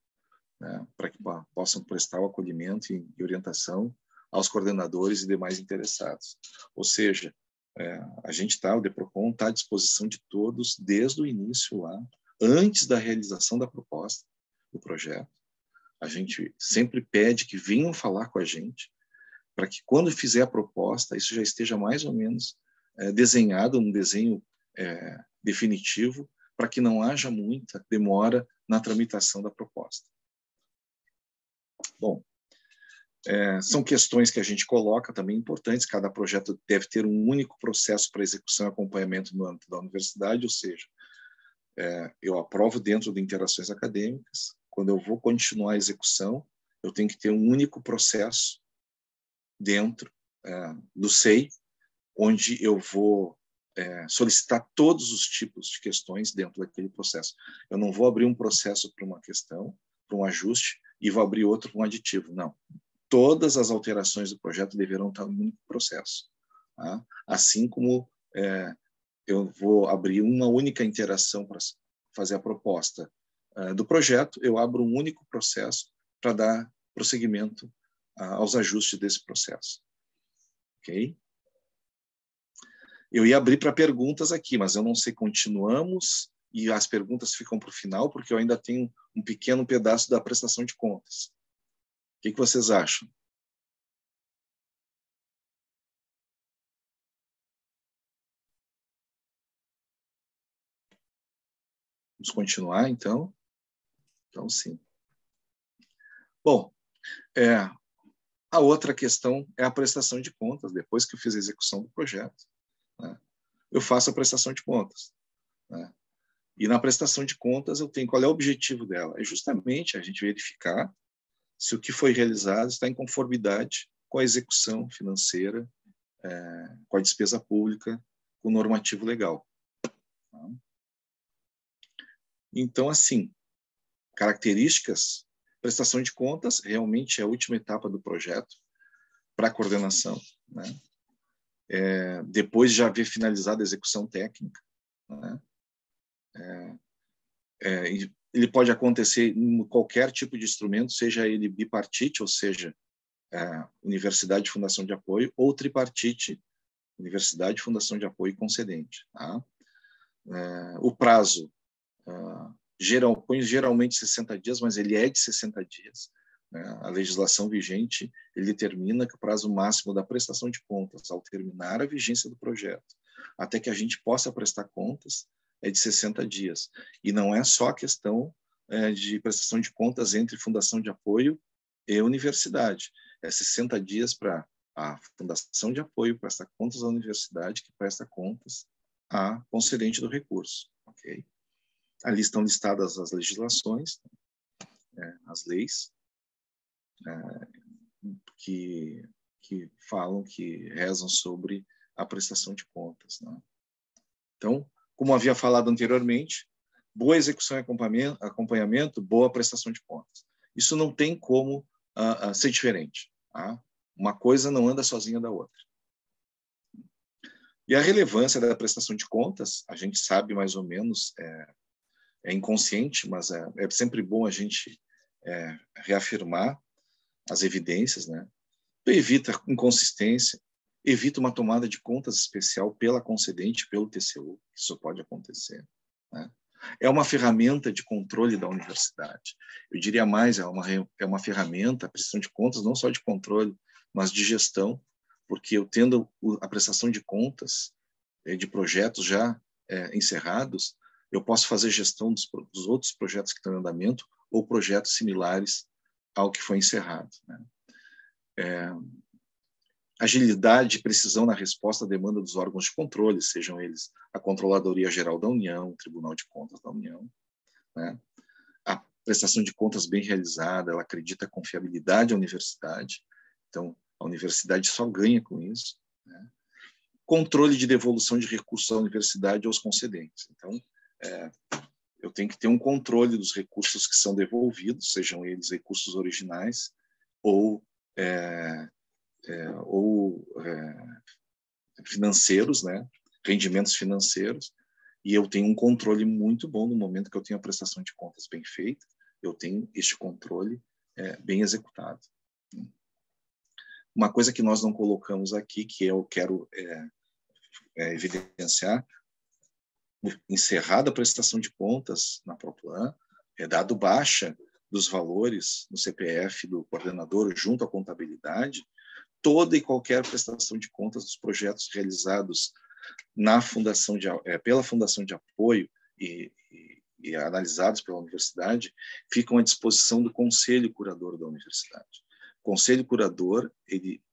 né, para que possam prestar o acolhimento e orientação aos coordenadores e demais interessados. Ou seja, o DEPROCON está à disposição de todos desde o início lá, antes da realização da proposta do projeto. A gente sempre pede que venham falar com a gente, para que quando fizer a proposta, isso já esteja mais ou menos desenhado, um desenho definitivo, para que não haja muita demora na tramitação da proposta. Bom, são questões que a gente coloca também importantes. Cada projeto deve ter um único processo para execução e acompanhamento no âmbito da universidade, ou seja, eu aprovo dentro de interações acadêmicas. Quando eu vou continuar a execução, eu tenho que ter um único processo dentro do SEI, onde eu vou solicitar todos os tipos de questões dentro daquele processo. Eu não vou abrir um processo para uma questão, para um ajuste, e vou abrir outro para um aditivo. Não. Todas as alterações do projeto deverão estar no único processo. Tá? Assim como eu vou abrir uma única interação para fazer a proposta do projeto, eu abro um único processo para dar prosseguimento aos ajustes desse processo. Ok? Eu ia abrir para perguntas aqui, mas eu não sei, continuamos e as perguntas ficam para o final, porque eu ainda tenho um pequeno pedaço da prestação de contas. O que vocês acham? Vamos continuar, então? Então, sim. Bom, a outra questão é a prestação de contas. Depois que eu fiz a execução do projeto, né, eu faço a prestação de contas. Né? E na prestação de contas, eu tenho qual é o objetivo dela? É justamente a gente verificar se o que foi realizado está em conformidade com a execução financeira, com a despesa pública, com o normativo legal. Tá? Então, assim, características, prestação de contas realmente é a última etapa do projeto para a coordenação, né? Depois de já haver finalizado a execução técnica, né? Ele pode acontecer em qualquer tipo de instrumento, seja ele bipartite, ou seja, universidade, fundação de apoio, ou tripartite, universidade, fundação de apoio e concedente. Tá? O prazo põe geralmente 60 dias, mas ele é de 60 dias. Né? A legislação vigente ele determina que o prazo máximo da prestação de contas, ao terminar a vigência do projeto, até que a gente possa prestar contas, é de 60 dias. E não é só a questão de prestação de contas entre fundação de apoio e universidade. É 60 dias para a fundação de apoio prestar contas à universidade, que presta contas à concedente do recurso. Ok? Ali estão listadas as legislações, as leis, que falam, que rezam sobre a prestação de contas. Né? Então, como havia falado anteriormente, boa execução e acompanhamento, boa prestação de contas. Isso não tem como ser diferente. Tá? Uma coisa não anda sozinha da outra. E a relevância da prestação de contas, a gente sabe mais ou menos, é inconsciente, mas é sempre bom a gente reafirmar as evidências, né? Evita inconsistência, evita uma tomada de contas especial pela concedente, pelo TCU, isso pode acontecer. Né? É uma ferramenta de controle da universidade. Eu diria mais, é uma ferramenta, a prestação de contas, não só de controle, mas de gestão, porque eu tendo a prestação de contas de projetos já encerrados, eu posso fazer gestão dos outros projetos que estão em andamento ou projetos similares ao que foi encerrado. Né? Agilidade e precisão na resposta à demanda dos órgãos de controle, sejam eles a Controladoria Geral da União, o Tribunal de Contas da União. Né? A prestação de contas bem realizada, ela acredita a confiabilidade à universidade, então a universidade só ganha com isso. Né? Controle de devolução de recursos à universidade aos concedentes. Então, eu tenho que ter um controle dos recursos que são devolvidos, sejam eles recursos originais ou financeiros, né? Rendimentos financeiros, e eu tenho um controle muito bom no momento que eu tenho a prestação de contas bem feita, eu tenho este controle bem executado. Uma coisa que nós não colocamos aqui, que eu quero evidenciar, encerrada a prestação de contas na Proplan, dado baixa dos valores no CPF do coordenador junto à contabilidade, toda e qualquer prestação de contas dos projetos realizados na fundação pela Fundação de Apoio e analisados pela universidade, ficam à disposição do Conselho Curador da universidade. O Conselho Curador, ele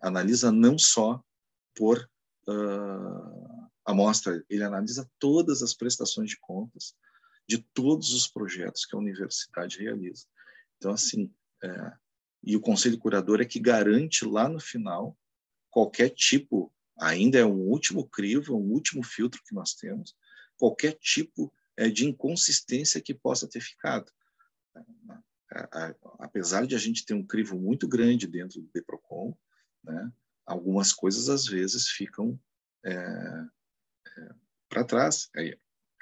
analisa não só por amostra, ele analisa todas as prestações de contas de todos os projetos que a universidade realiza. Então, assim, e o conselho curador é que garante lá no final qualquer tipo, ainda é um último crivo, um último filtro que nós temos, qualquer tipo de inconsistência que possa ter ficado. Apesar de a gente ter um crivo muito grande dentro do DEPROCON, né, algumas coisas às vezes ficam para trás.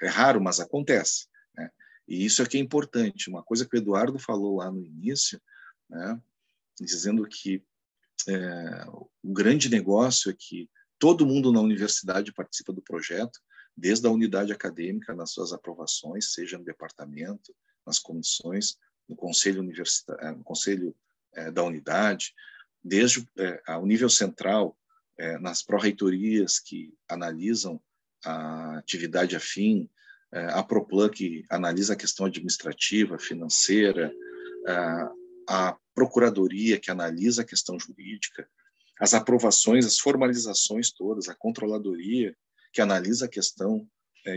É raro, mas acontece, né? E isso é que é importante. Uma coisa que o Eduardo falou lá no início, né, dizendo que o grande negócio é que todo mundo na universidade participa do projeto, desde a unidade acadêmica, nas suas aprovações, seja no departamento, nas comissões, no conselho universitário, no conselho da unidade, desde ao nível central, nas pró-reitorias que analisam a atividade afim, a Proplan, que analisa a questão administrativa, financeira, a Procuradoria, que analisa a questão jurídica, as aprovações, as formalizações todas, a Controladoria, que analisa a questão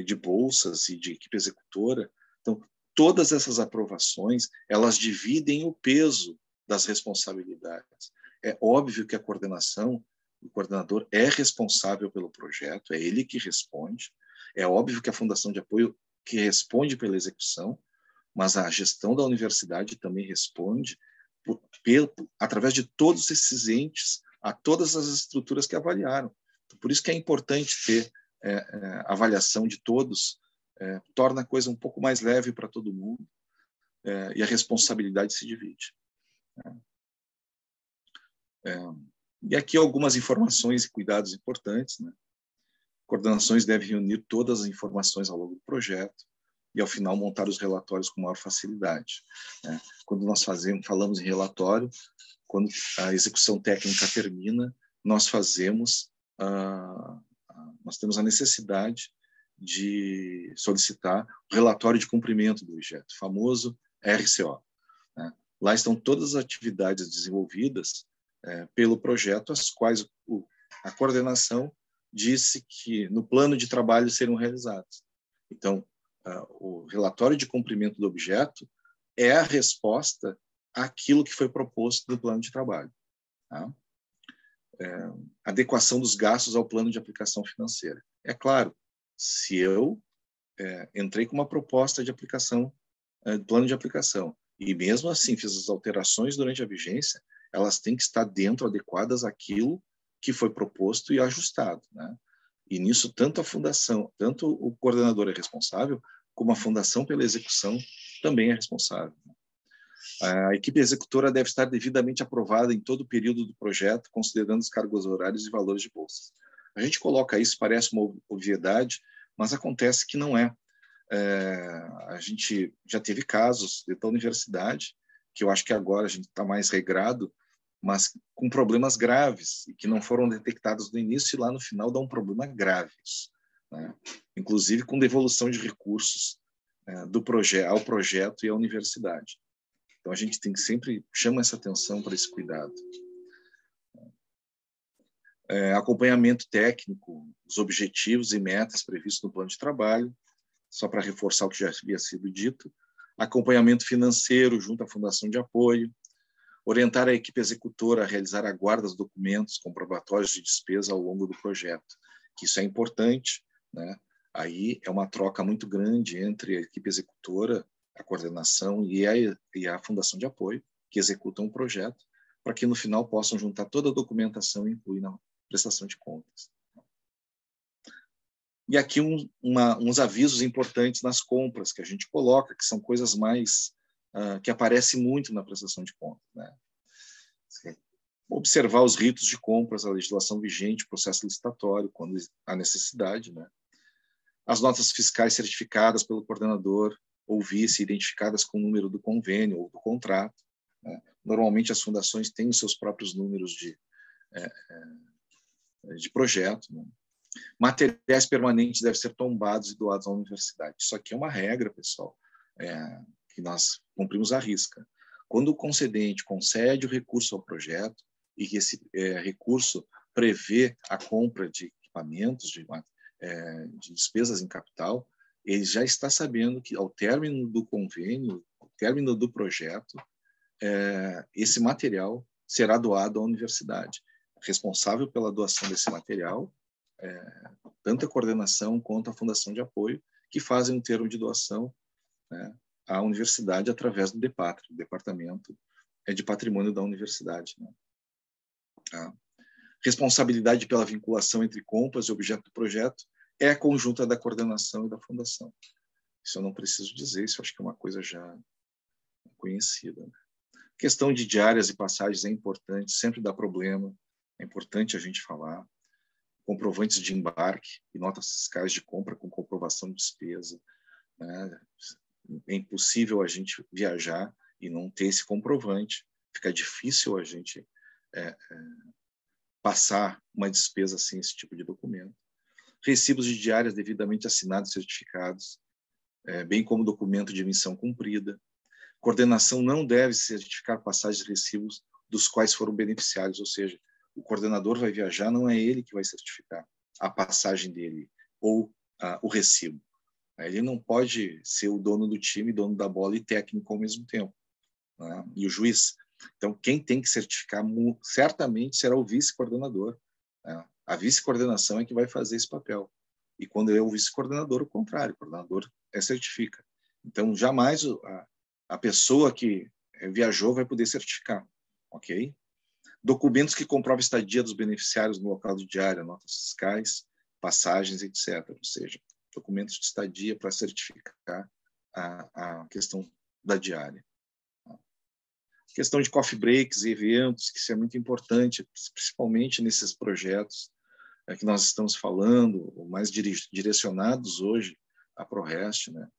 de bolsas e de equipe executora. Então, todas essas aprovações, elas dividem o peso das responsabilidades. É óbvio que a coordenação, o coordenador é responsável pelo projeto, é ele que responde. É óbvio que a Fundação de Apoio que responde pela execução, mas a gestão da universidade também responde através de todos esses entes, a todas as estruturas que avaliaram. Por isso que é importante ter avaliação de todos, torna a coisa um pouco mais leve para todo mundo, e a responsabilidade se divide. E aqui algumas informações e cuidados importantes, né? Coordenações devem reunir todas as informações ao longo do projeto e, ao final, montar os relatórios com maior facilidade, né? Quando nós falamos em relatório, quando a execução técnica termina, nós temos a necessidade de solicitar o relatório de cumprimento do objeto, o famoso RCO, né? Lá estão todas as atividades desenvolvidas pelo projeto, as quais a coordenação disse que no plano de trabalho serão realizadas. Então, o relatório de cumprimento do objeto é a resposta àquilo que foi proposto no plano de trabalho. Tá? Adequação dos gastos ao plano de aplicação financeira. É claro, se eu entrei com uma proposta de aplicação, plano de aplicação, e mesmo assim fiz as alterações durante a vigência, elas têm que estar adequadas àquilo que foi proposto e ajustado, né? E nisso, tanto a fundação, tanto o coordenador é responsável, como a fundação pela execução também é responsável. A equipe executora deve estar devidamente aprovada em todo o período do projeto, considerando os cargos horários e valores de bolsas. A gente coloca isso, parece uma obviedade, mas acontece que não é. A gente já teve casos dentro da universidade, que eu acho que agora a gente está mais regrado, mas com problemas graves, e que não foram detectados no início e lá no final dão um problema grave, né? Inclusive com devolução de recursos ao projeto e à universidade. Então, a gente tem que sempre chamar essa atenção para esse cuidado. Acompanhamento técnico, os objetivos e metas previstos no plano de trabalho, só para reforçar o que já havia sido dito. Acompanhamento financeiro junto à Fundação de Apoio. Orientar a equipe executora a realizar a guarda dos documentos comprobatórios de despesa ao longo do projeto, que isso é importante, né? Aí é uma troca muito grande entre a equipe executora, a coordenação e a Fundação de Apoio, que executam o projeto, para que no final possam juntar toda a documentação e incluir na prestação de contas. E aqui uns avisos importantes nas compras que a gente coloca, que são coisas mais que aparecem muito na prestação de contas, né? Observar os ritos de compras, a legislação vigente, o processo licitatório, quando há necessidade, né? As notas fiscais certificadas pelo coordenador ou vice, identificadas com o número do convênio ou do contrato, né? Normalmente as fundações têm os seus próprios números de projeto, né? Materiais permanentes devem ser tombados e doados à universidade. Isso aqui é uma regra, pessoal, que nós cumprimos à risca. Quando o concedente concede o recurso ao projeto e que esse recurso prevê a compra de equipamentos, de despesas em capital, ele já está sabendo que, ao término do convênio, ao término do projeto, esse material será doado à universidade. Responsável pela doação desse material, tanto a coordenação quanto a fundação de apoio, que fazem um termo de doação, né, à universidade através do DEPATRI, o Departamento de Patrimônio da Universidade. Né? A responsabilidade pela vinculação entre compras e objeto do projeto é conjunta da coordenação e da fundação. Isso eu não preciso dizer, isso eu acho que é uma coisa já conhecida. Né? A questão de diárias e passagens é importante, sempre dá problema, é importante a gente falar. Comprovantes de embarque e notas fiscais de compra com comprovação de despesa. Né? É impossível a gente viajar e não ter esse comprovante. Fica difícil a gente passar uma despesa sem esse tipo de documento. Recibos de diárias devidamente assinados e certificados, bem como documento de emissão cumprida. Coordenação não deve certificar passagens de recibos dos quais foram beneficiários, ou seja, o coordenador vai viajar, não é ele que vai certificar a passagem dele ou o recibo. Ele não pode ser o dono do time, dono da bola e técnico ao mesmo tempo, né? E o juiz. Então, quem tem que certificar certamente será o vice-coordenador. Né? A vice-coordenação é que vai fazer esse papel. E quando é o vice-coordenador, o contrário, o coordenador certifica. Então, jamais a pessoa que viajou vai poder certificar, ok? Documentos que comprovam a estadia dos beneficiários no local de diária, notas fiscais, passagens, etc. Ou seja, documentos de estadia para certificar a questão da diária. Questão de coffee breaks e eventos, que isso é muito importante, principalmente nesses projetos que nós estamos falando, mais direcionados hoje à ProRest, né?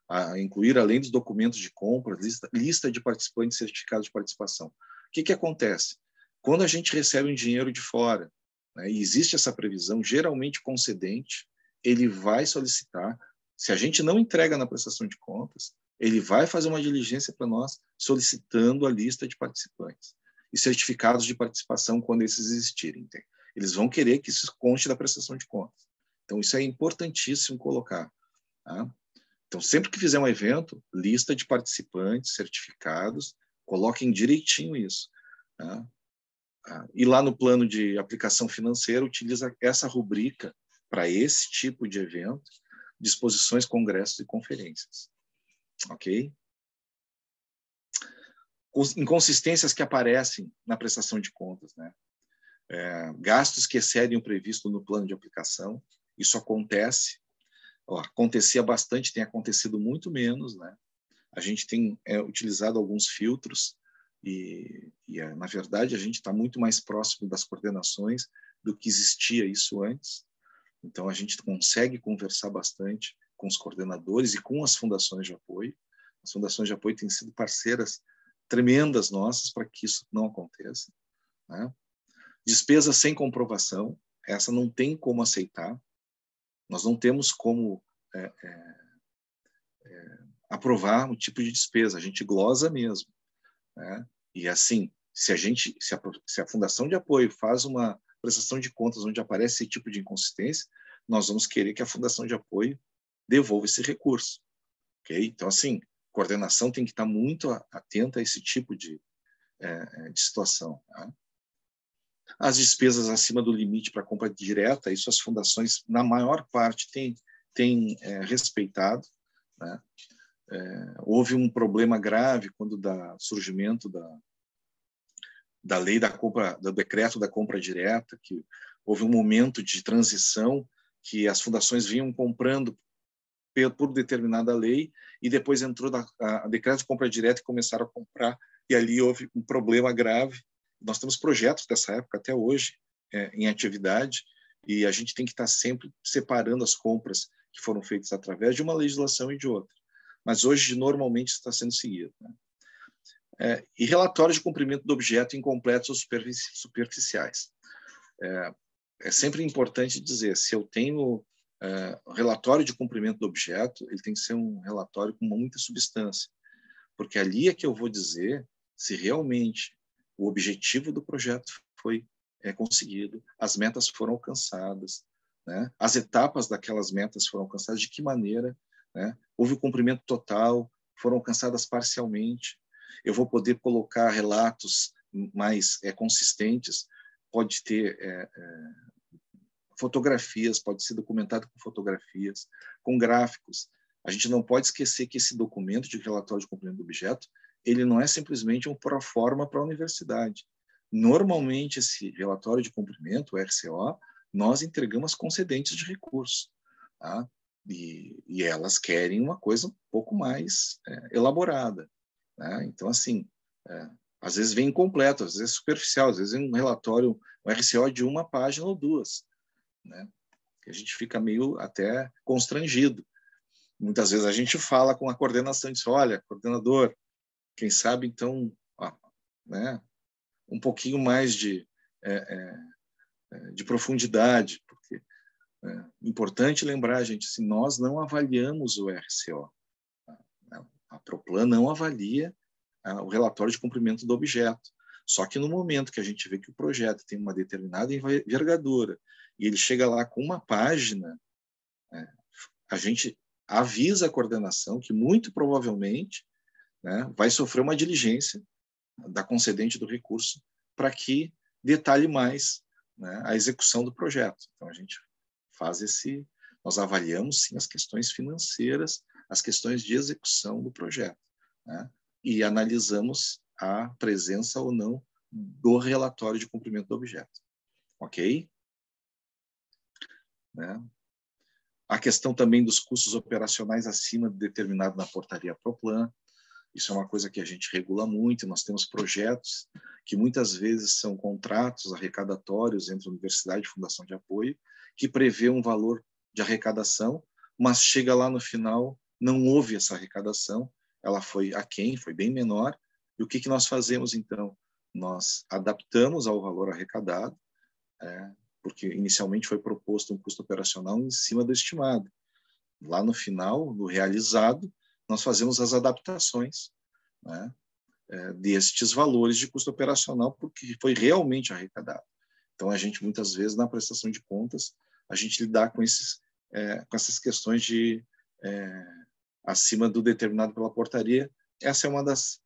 A incluir, além dos documentos de compra, lista de participantes certificados de participação. O que acontece? Quando a gente recebe um dinheiro de fora, né, e existe essa previsão, geralmente o concedente, ele vai solicitar, se a gente não entrega na prestação de contas, ele vai fazer uma diligência para nós solicitando a lista de participantes e certificados de participação quando esses existirem. Eles vão querer que isso conste da prestação de contas. Então, isso é importantíssimo colocar. Tá? Então, sempre que fizer um evento, lista de participantes, certificados, coloquem direitinho isso. Tá? E lá no plano de aplicação financeira, utiliza essa rubrica para esse tipo de evento, disposições, congressos e conferências. Ok? Inconsistências que aparecem na prestação de contas, né? Gastos que excedem o previsto no plano de aplicação, isso acontece. Acontecia bastante, tem acontecido muito menos, né? A gente tem utilizado alguns filtros e na verdade, a gente está muito mais próximo das coordenações do que existia isso antes. Então, a gente consegue conversar bastante com os coordenadores e com as fundações de apoio. As fundações de apoio têm sido parceiras tremendas nossas para que isso não aconteça. Né? Despesas sem comprovação, essa não tem como aceitar. Nós não temos como aprovar um tipo de despesa, a gente glosa mesmo. Né? E assim, se a fundação de apoio faz uma prestação de contas onde aparece esse tipo de inconsistência, nós vamos querer que a fundação de apoio devolva esse recurso. Okay? Então, assim, a coordenação tem que estar muito atenta a esse tipo de situação. Tá? As despesas acima do limite para compra direta, isso as fundações, na maior parte, têm respeitado. Né? Houve um problema grave quando da surgimento da lei da compra, do decreto da compra direta, que houve um momento de transição que as fundações vinham comprando por determinada lei e depois entrou a decreto de compra direta e começaram a comprar e ali houve um problema grave. Nós temos projetos dessa época até hoje em atividade e a gente tem que estar sempre separando as compras que foram feitas através de uma legislação e de outra. Mas hoje, normalmente, está sendo seguido. Né? E relatórios de cumprimento do objeto incompletos ou superficiais. É sempre importante dizer, se eu tenho relatório de cumprimento do objeto, ele tem que ser um relatório com muita substância, porque ali é que eu vou dizer se realmente o objetivo do projeto foi conseguido, as metas foram alcançadas, né? As etapas daquelas metas foram alcançadas de que maneira, né? Houve o cumprimento total, foram alcançadas parcialmente. Eu vou poder colocar relatos mais consistentes, pode ter fotografias, pode ser documentado com fotografias, com gráficos. A gente não pode esquecer que esse documento de relatório de cumprimento do objeto, ele não é simplesmente um proforma para a universidade. Normalmente, esse relatório de cumprimento, o RCO, nós entregamos concedentes de recurso, tá? E elas querem uma coisa um pouco mais elaborada, né? Então, assim, às vezes vem incompleto, às vezes é superficial, às vezes é um relatório, um RCO de uma página ou duas, né? Que a gente fica meio até constrangido. Muitas vezes a gente fala com a coordenação e diz, olha, coordenador, quem sabe, então, né, um pouquinho mais de profundidade, porque é importante lembrar, gente, se nós não avaliamos o RCO, a Proplan não avalia o relatório de cumprimento do objeto. Só que no momento que a gente vê que o projeto tem uma determinada envergadura e ele chega lá com uma página, a gente avisa a coordenação que muito provavelmente, né, vai sofrer uma diligência da concedente do recurso para que detalhe mais, né, a execução do projeto. Então a gente faz nós avaliamos sim as questões financeiras, as questões de execução do projeto, né, e analisamos a presença ou não do relatório de cumprimento do objeto, ok? Né? A questão também dos custos operacionais acima de determinado na portaria Proplan, isso é uma coisa que a gente regula muito. Nós temos projetos que muitas vezes são contratos arrecadatórios entre a universidade e fundação de apoio, que prevê um valor de arrecadação, mas chega lá no final, não houve essa arrecadação, ela foi aquém, foi bem menor. E o que nós fazemos, então? Nós adaptamos ao valor arrecadado, porque inicialmente foi proposto um custo operacional em cima do estimado. Lá no final, no realizado, nós fazemos as adaptações, né, destes valores de custo operacional, porque foi realmente arrecadado. Então, a gente, muitas vezes, na prestação de contas, a gente lidar com essas questões de acima do determinado pela portaria. Essa é uma das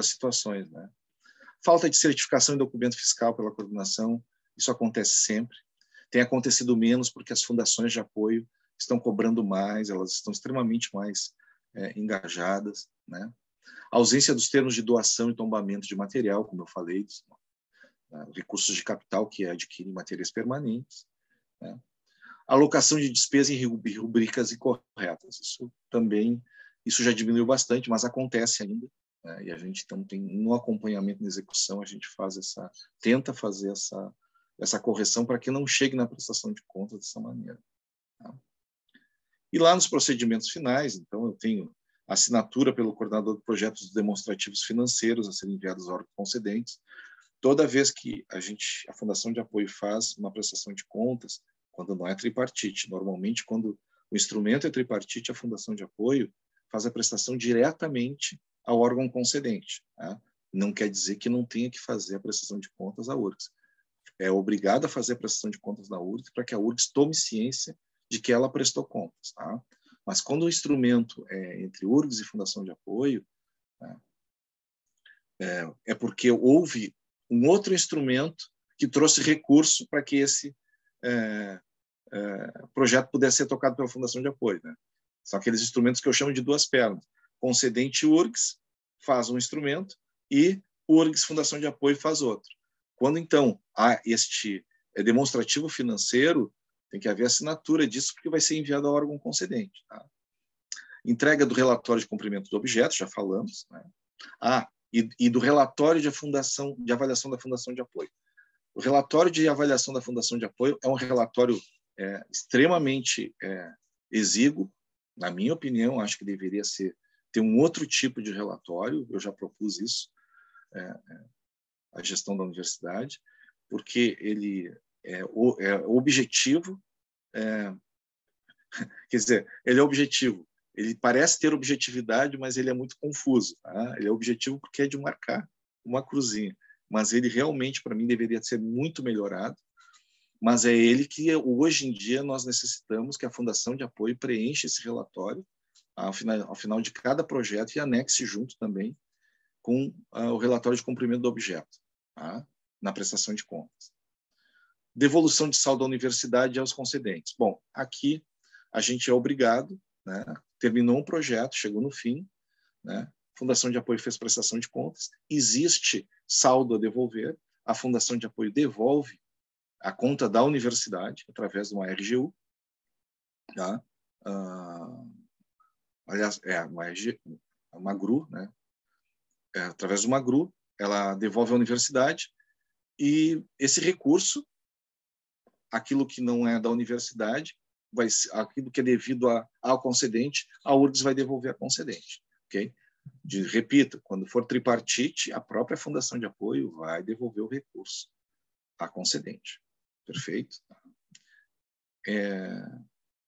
situações, né? Falta de certificação e documento fiscal pela coordenação, isso acontece sempre. Tem acontecido menos porque as fundações de apoio estão cobrando mais, elas estão extremamente mais engajadas, né? A ausência dos termos de doação e tombamento de material, como eu falei, recursos de capital que adquirem matérias permanentes, né? Alocação de despesa em rubricas incorretas. Isso já diminuiu bastante, mas acontece ainda, né? E a gente então tem no acompanhamento e execução, a gente tenta fazer essa correção para que não chegue na prestação de contas dessa maneira, tá? E lá nos procedimentos finais, então, eu tenho assinatura pelo coordenador de projetos demonstrativos financeiros a serem enviados aos órgãos concedentes. Toda vez que a Fundação de Apoio faz uma prestação de contas, quando não é tripartite, normalmente quando o instrumento é tripartite, a Fundação de Apoio faz a prestação diretamente ao órgão concedente, tá? Não quer dizer que não tenha que fazer a prestação de contas à URGS. É obrigado a fazer a prestação de contas da URGS para que a URGS tome ciência de que ela prestou contas, tá? Mas quando o instrumento é entre URGS e Fundação de Apoio, né, é porque houve um outro instrumento que trouxe recurso para que esse projeto pudesse ser tocado pela Fundação de Apoio, né? São aqueles instrumentos que eu chamo de duas pernas. Concedente URGS faz um instrumento e URGS Fundação de Apoio faz outro. Quando, então, há este demonstrativo financeiro, tem que haver assinatura disso, porque vai ser enviado ao órgão concedente, tá? Entrega do relatório de cumprimento do objeto, já falamos, né? E do relatório de avaliação da Fundação de Apoio. O relatório de avaliação da Fundação de Apoio é um relatório extremamente exíguo, na minha opinião. Acho que deveria ter um outro tipo de relatório, eu já propus isso, a gestão da universidade, porque ele é objetivo, quer dizer, ele é objetivo, ele parece ter objetividade, mas ele é muito confuso, tá? Ele é objetivo porque é de marcar uma cruzinha, mas ele realmente, para mim, deveria ser muito melhorado. mas é ele que, hoje em dia, nós necessitamos que a Fundação de Apoio preencha esse relatório ao final de cada projeto e anexe junto também com o relatório de cumprimento do objeto, tá? Na prestação de contas. Devolução de saldo à universidade e aos concedentes. Bom, aqui a gente é obrigado, né? Terminou um projeto, chegou no fim, né? Fundação de Apoio fez prestação de contas, existe saldo a devolver, a Fundação de Apoio devolve a conta da universidade através de uma RGU, tá? Aliás, uma GRU, né? Através de uma GRU, ela devolve à universidade e esse recurso, aquilo que não é da universidade, aquilo que é devido ao concedente, a URGS vai devolver a concedente, ok? Repito, quando for tripartite, a própria Fundação de Apoio vai devolver o recurso à concedente. Perfeito?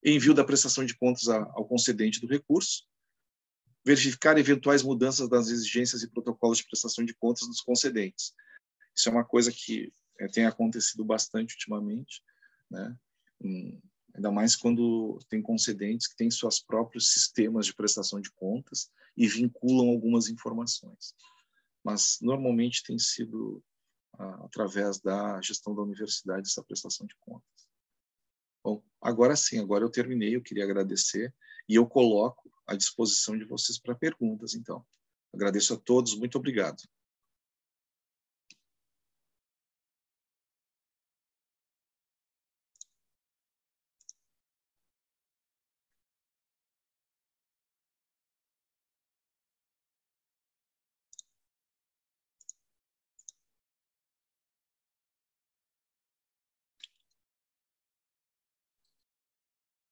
Envio da prestação de contas ao concedente do recurso, verificar eventuais mudanças das exigências e protocolos de prestação de contas dos concedentes. Isso é uma coisa que tem acontecido bastante ultimamente, né? Ainda mais quando tem concedentes que têm seus próprios sistemas de prestação de contas e vinculam algumas informações. Mas, normalmente, tem sido através da gestão da universidade essa prestação de contas. Bom, agora sim, agora eu terminei, eu queria agradecer e eu coloco à disposição de vocês para perguntas, então. Agradeço a todos, muito obrigado.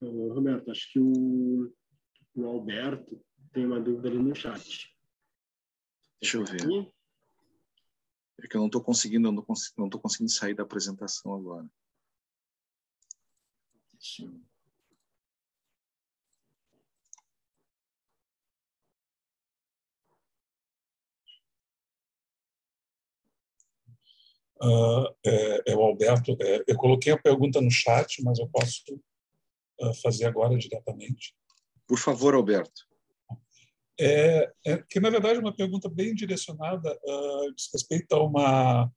Roberto, acho que o Alberto tem uma dúvida ali no chat. Deixa eu ver. É que eu não estou conseguindo, não estou conseguindo sair da apresentação agora. O Alberto, eu coloquei a pergunta no chat, mas eu posso fazer agora diretamente. Por favor, Alberto. Que, na verdade, é uma pergunta bem direcionada diz respeito a uma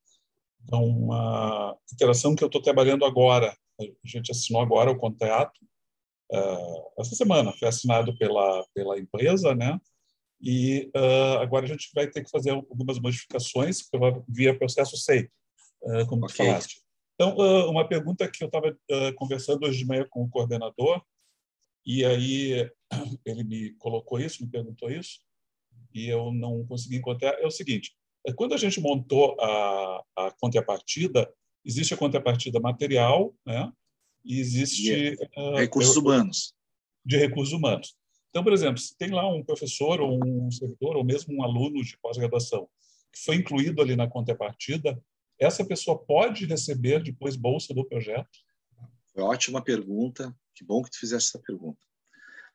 interação que eu estou trabalhando agora. A gente assinou agora o contrato, essa semana, foi assinado pela empresa, né? E agora a gente vai ter que fazer algumas modificações via processo SEI, como tu falaste. Então, uma pergunta que eu estava conversando hoje de manhã com o coordenador, e aí ele me perguntou isso, e eu não consegui encontrar, é o seguinte: quando a gente montou a contrapartida, existe a contrapartida material, né? E existe recursos humanos. De recursos humanos. Então, por exemplo, se tem lá um professor ou um servidor ou mesmo um aluno de pós-graduação que foi incluído ali na contrapartida, essa pessoa pode receber depois bolsa do projeto? Ótima pergunta. Que bom que tu fizeste essa pergunta.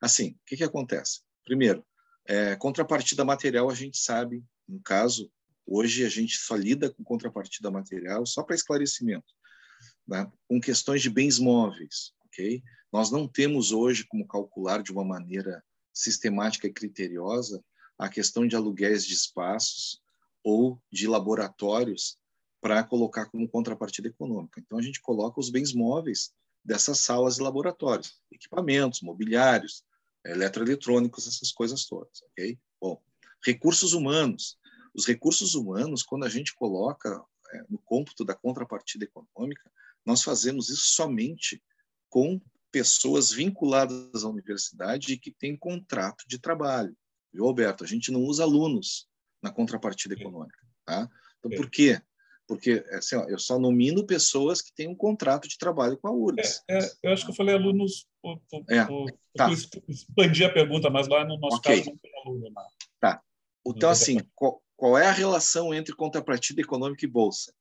Assim, o que acontece? Primeiro, contrapartida material, a gente sabe, no caso, hoje a gente só lida com contrapartida material, só para esclarecimento, né? Com questões de bens móveis, ok? Nós não temos hoje como calcular de uma maneira sistemática e criteriosa a questão de aluguéis de espaços ou de laboratórios para colocar como contrapartida econômica. Então, a gente coloca os bens móveis dessas salas e laboratórios, equipamentos, mobiliários, eletroeletrônicos, essas coisas todas, ok? Bom, recursos humanos. Os recursos humanos, quando a gente coloca no cômputo da contrapartida econômica, nós fazemos isso somente com pessoas vinculadas à universidade e que têm contrato de trabalho. Viu, Alberto? A gente não usa alunos na contrapartida econômica, tá? Então, por quê? Porque assim, eu só nomino pessoas que têm um contrato de trabalho com a URGS. Eu acho que eu falei alunos tá. Expandir a pergunta, mas lá no nosso caso não tem aluno. Não. Tá. Então, assim, qual é a relação entre contrapartida econômica e bolsa?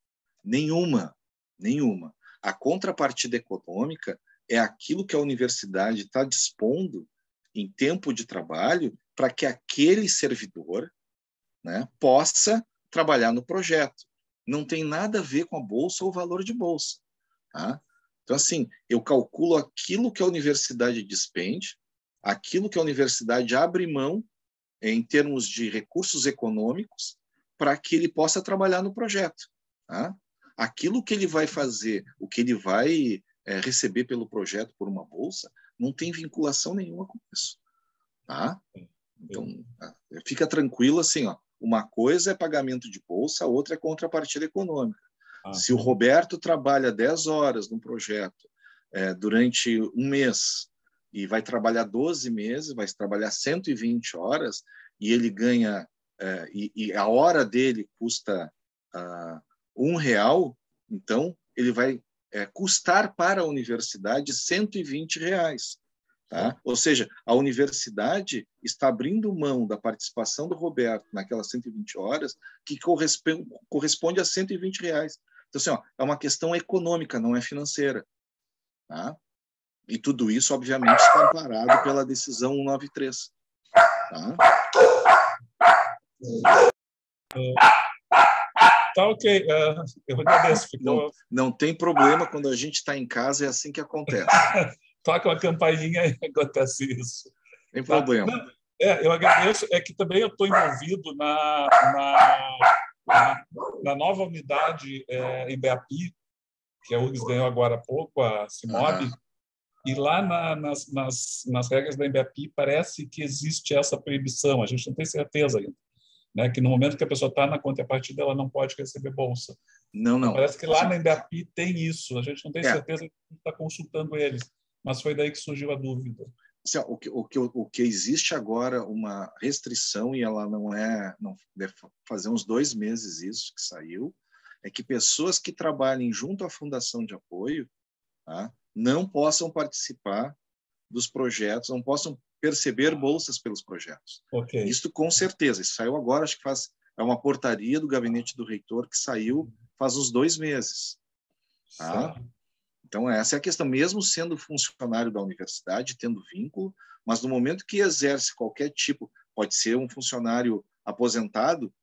Nenhuma. Nenhuma. A contrapartida econômica é aquilo que a universidade está dispondo em tempo de trabalho para que aquele servidor, né, possa trabalhar no projeto. Não tem nada a ver com a bolsa ou o valor de bolsa. Tá? Então, assim, eu calculo aquilo que a universidade despende, aquilo que a universidade abre mão em termos de recursos econômicos para que ele possa trabalhar no projeto. Tá? Aquilo que ele vai fazer, o que ele vai receber pelo projeto por uma bolsa, não tem vinculação nenhuma com isso. Tá? Então, fica tranquilo assim, ó, uma coisa é pagamento de bolsa, a outra é contrapartida econômica. Se o Roberto trabalha 10 horas num projeto durante um mês e vai trabalhar 12 meses, vai trabalhar 120 horas e ele ganha, e a hora dele custa R$1, então ele vai custar para a universidade R$120. Tá? Ou seja, a universidade está abrindo mão da participação do Roberto naquelas 120 horas que corresponde a R$120. Então, assim, ó, é uma questão econômica, não é financeira. Tá? E tudo isso, obviamente, está amparado pela decisão 193. Tá? Tá ok, eu agradeço. Não tem problema, quando a gente está em casa, é assim que acontece. Toca uma campainha e acontece isso. Tem problema. Não, eu agradeço. É que também eu estou envolvido na nova unidade em BAPI, que a URGS ganhou agora há pouco, a CIMOB, e lá nas regras da EMBAPI parece que existe essa proibição, a gente não tem certeza ainda, né? Que no momento que a pessoa está na contrapartida, ela não pode receber bolsa. Não. Então, parece que lá na EMBAPI tem isso, a gente não tem certeza, que está consultando eles, mas foi daí que surgiu a dúvida. O que existe agora, uma restrição, e ela não deve fazer uns 2 meses isso que saiu, é que pessoas que trabalhem junto à Fundação de Apoio, tá, não possam participar dos projetos, não possam perceber bolsas pelos projetos. Okay. Isso com certeza, isso saiu agora, acho que é uma portaria do gabinete do reitor que saiu faz uns 2 meses. Tá? Então, essa é a questão, mesmo sendo funcionário da universidade, tendo vínculo, mas no momento que exerce qualquer tipo, pode ser um funcionário aposentado,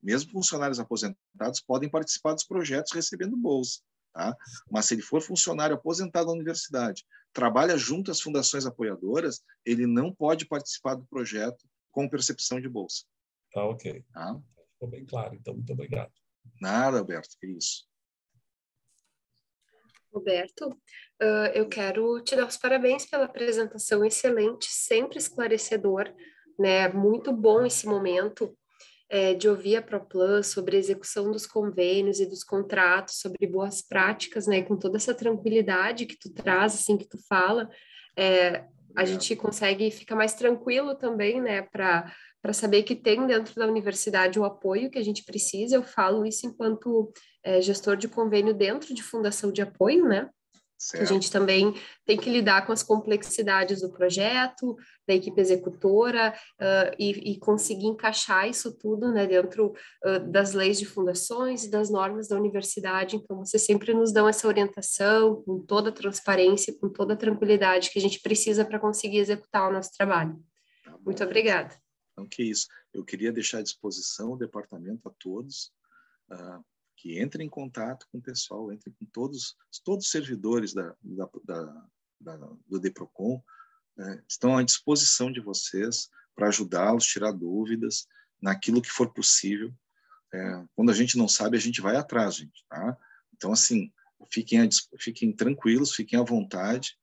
mesmo funcionários aposentados podem participar dos projetos recebendo bolsa. Tá? Mas se ele for funcionário aposentado da universidade, trabalha junto às fundações apoiadoras, ele não pode participar do projeto com percepção de bolsa. Tá, ok. Tá? Ficou bem claro, então, muito obrigado. Nada, Alberto, que isso. Roberto, eu quero te dar os parabéns pela apresentação excelente, sempre esclarecedor, né? Muito bom esse momento de ouvir a ProPlus sobre a execução dos convênios e dos contratos, sobre boas práticas, né? Com toda essa tranquilidade que tu traz, assim, que tu fala, a gente consegue ficar mais tranquilo também, né? Para saber que tem dentro da universidade o apoio que a gente precisa. Eu falo isso enquanto gestor de convênio dentro de fundação de apoio, né? Certo. A gente também tem que lidar com as complexidades do projeto, da equipe executora, e conseguir encaixar isso tudo, né, dentro das leis de fundações e das normas da universidade. Então, vocês sempre nos dão essa orientação, com toda a transparência, com toda a tranquilidade que a gente precisa para conseguir executar o nosso trabalho. Tá bom, muito obrigada. Então, que isso. Eu queria deixar à disposição o departamento a todos, que entrem em contato com o pessoal, entrem com todos os servidores do DEPROCON, estão à disposição de vocês para ajudá-los, tirar dúvidas naquilo que for possível. Quando a gente não sabe, a gente vai atrás, gente. Tá? Então, assim, fiquem tranquilos, fiquem à vontade.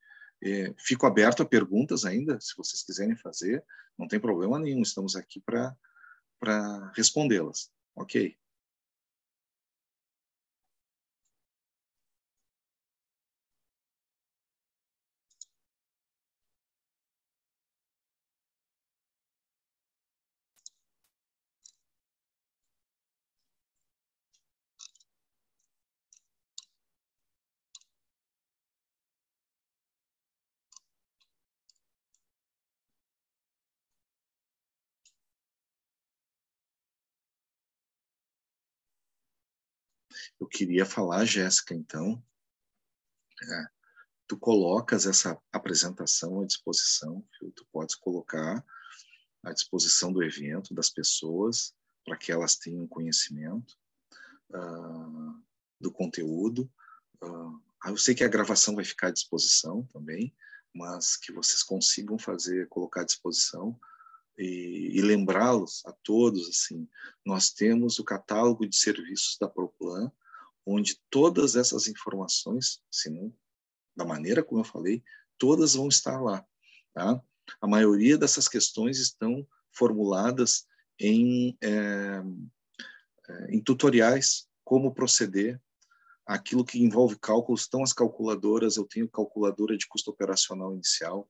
Fico aberto a perguntas ainda, se vocês quiserem fazer, não tem problema nenhum, estamos aqui para respondê-las. Ok? Eu queria falar, Jéssica, então, tu colocas essa apresentação à disposição, tu podes colocar à disposição do evento, das pessoas, para que elas tenham conhecimento do conteúdo. Eu sei que a gravação vai ficar à disposição também, mas que vocês consigam colocar à disposição e lembrá-los a todos, assim, nós temos o catálogo de serviços da Proplan, onde todas essas informações, se não da maneira como eu falei, todas vão estar lá, tá? A maioria dessas questões estão formuladas em tutoriais, como proceder, aquilo que envolve cálculos, estão as calculadoras, eu tenho calculadora de custo operacional inicial,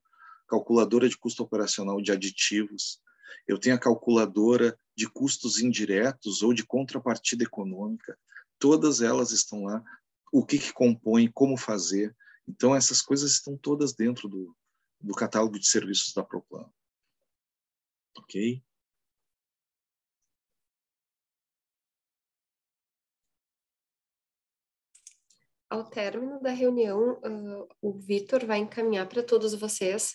calculadora de custo operacional de aditivos, eu tenho a calculadora de custos indiretos ou de contrapartida econômica, todas elas estão lá, o que compõe, como fazer. Então, essas coisas estão todas dentro do catálogo de serviços da Proplan. Ok? Ao término da reunião, o Vitor vai encaminhar para todos vocês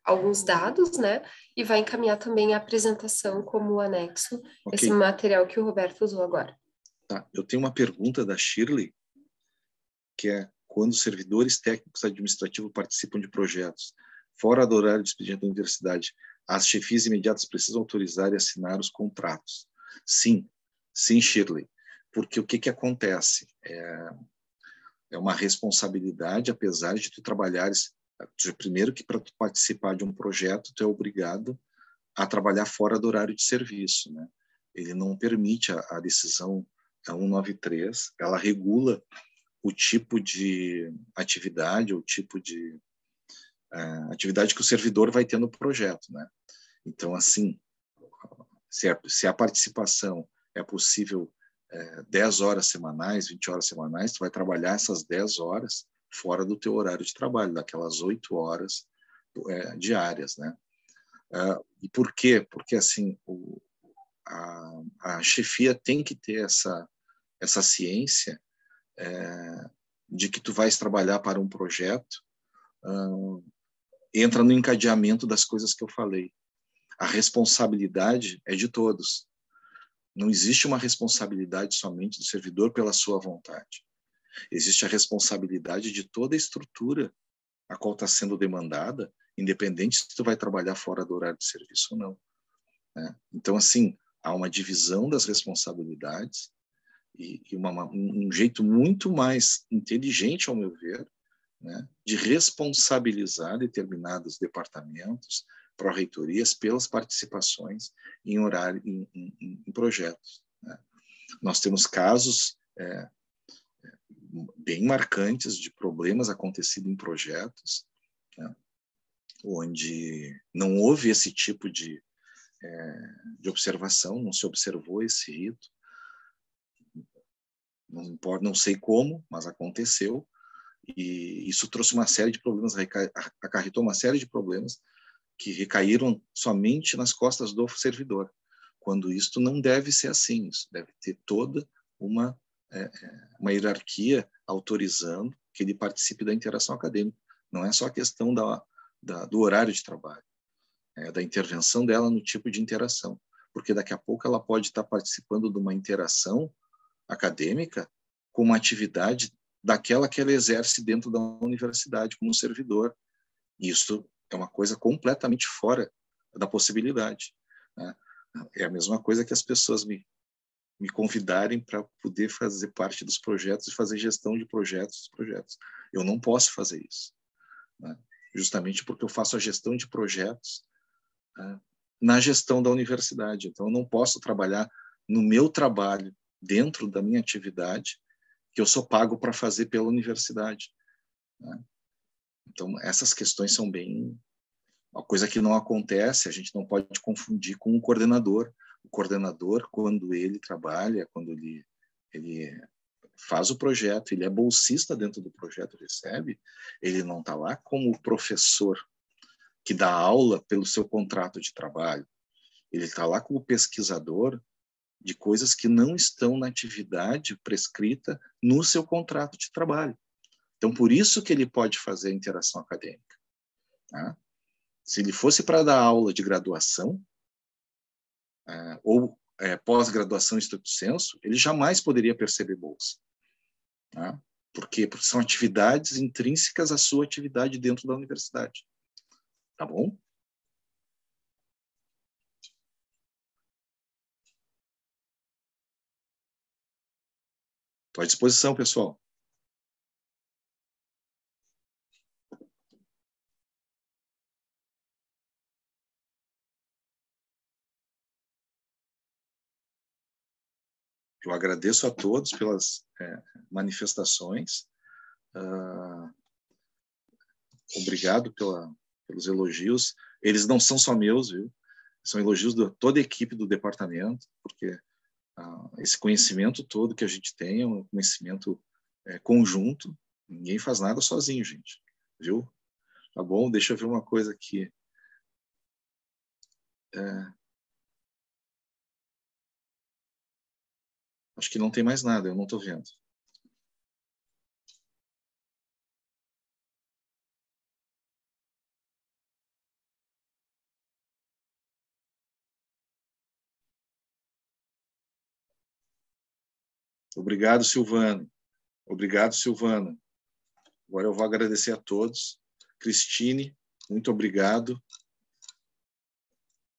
alguns dados, né? E vai encaminhar também a apresentação como anexo, Okay. Esse material que o Roberto usou agora. Tá. Eu tenho uma pergunta da Shirley, que é: quando servidores técnicos administrativos participam de projetos fora do horário de expediente da universidade, as chefias imediatas precisam autorizar e assinar os contratos? Sim, Shirley. Porque o que acontece? É uma responsabilidade, apesar de tu trabalhares... Primeiro que para tu participar de um projeto, tu é obrigado a trabalhar fora do horário de serviço, né? Ele não permite a decisão 193, ela regula o tipo de atividade, o tipo de atividade que o servidor vai ter no projeto, né? Então, assim, se a participação é possível 10 horas semanais, 20 horas semanais, tu vai trabalhar essas 10 horas fora do teu horário de trabalho, daquelas 8 horas diárias, né? E por quê? Porque, assim, a chefia tem que ter essa ciência de que tu vais trabalhar para um projeto, entra no encadeamento das coisas que eu falei. A responsabilidade é de todos. Não existe uma responsabilidade somente do servidor pela sua vontade. Existe a responsabilidade de toda a estrutura a qual está sendo demandada, independente se tu vai trabalhar fora do horário de serviço ou não, né? Então, assim, há uma divisão das responsabilidades e um jeito muito mais inteligente, ao meu ver, né, de responsabilizar determinados departamentos, pró-reitorias, pelas participações em horário, em projetos, né? Nós temos casos bem marcantes de problemas acontecidos em projetos, né, onde não houve esse tipo de observação, não se observou esse rito, não sei como, mas aconteceu, e isso trouxe uma série de problemas, acarretou uma série de problemas que recaíram somente nas costas do servidor, quando isto não deve ser assim, isso deve ter toda uma hierarquia autorizando que ele participe da interação acadêmica. Não é só a questão do horário de trabalho, da intervenção dela no tipo de interação, porque daqui a pouco ela pode estar participando de uma interação acadêmica com uma atividade daquela que ela exerce dentro da universidade como servidor. Isso é uma coisa completamente fora da possibilidade, né? É a mesma coisa que as pessoas me convidarem para poder fazer parte dos projetos e fazer gestão de projetos. Eu não posso fazer isso, né? Justamente porque eu faço a gestão de projetos, né, na gestão da universidade. Então, eu não posso trabalhar no meu trabalho, dentro da minha atividade, que eu sou pago para fazer pela universidade, né? Então, essas questões são bem... Uma coisa que não acontece, a gente não pode confundir com o coordenador. O coordenador, quando ele trabalha, quando ele faz o projeto, ele é bolsista dentro do projeto, recebe, ele não está lá como professor que dá aula pelo seu contrato de trabalho. Ele está lá como pesquisador de coisas que não estão na atividade prescrita no seu contrato de trabalho. Então, por isso que ele pode fazer a interação acadêmica, tá? Se ele fosse para dar aula de graduação ou pós-graduação em estricto sensu, ele jamais poderia perceber bolsa, tá? Por quê? Porque são atividades intrínsecas à sua atividade dentro da universidade. Tá bom? Estou à disposição, pessoal. Eu agradeço a todos pelas manifestações. Obrigado pelos elogios. Eles não são só meus, viu? São elogios de toda a equipe do departamento, porque esse conhecimento todo que a gente tem é um conhecimento conjunto. Ninguém faz nada sozinho, gente. Viu? Tá bom? Deixa eu ver uma coisa aqui. Acho que não tem mais nada, eu não estou vendo. Obrigado, Silvano. Obrigado, Silvana. Agora eu vou agradecer a todos. Cristine, muito obrigado.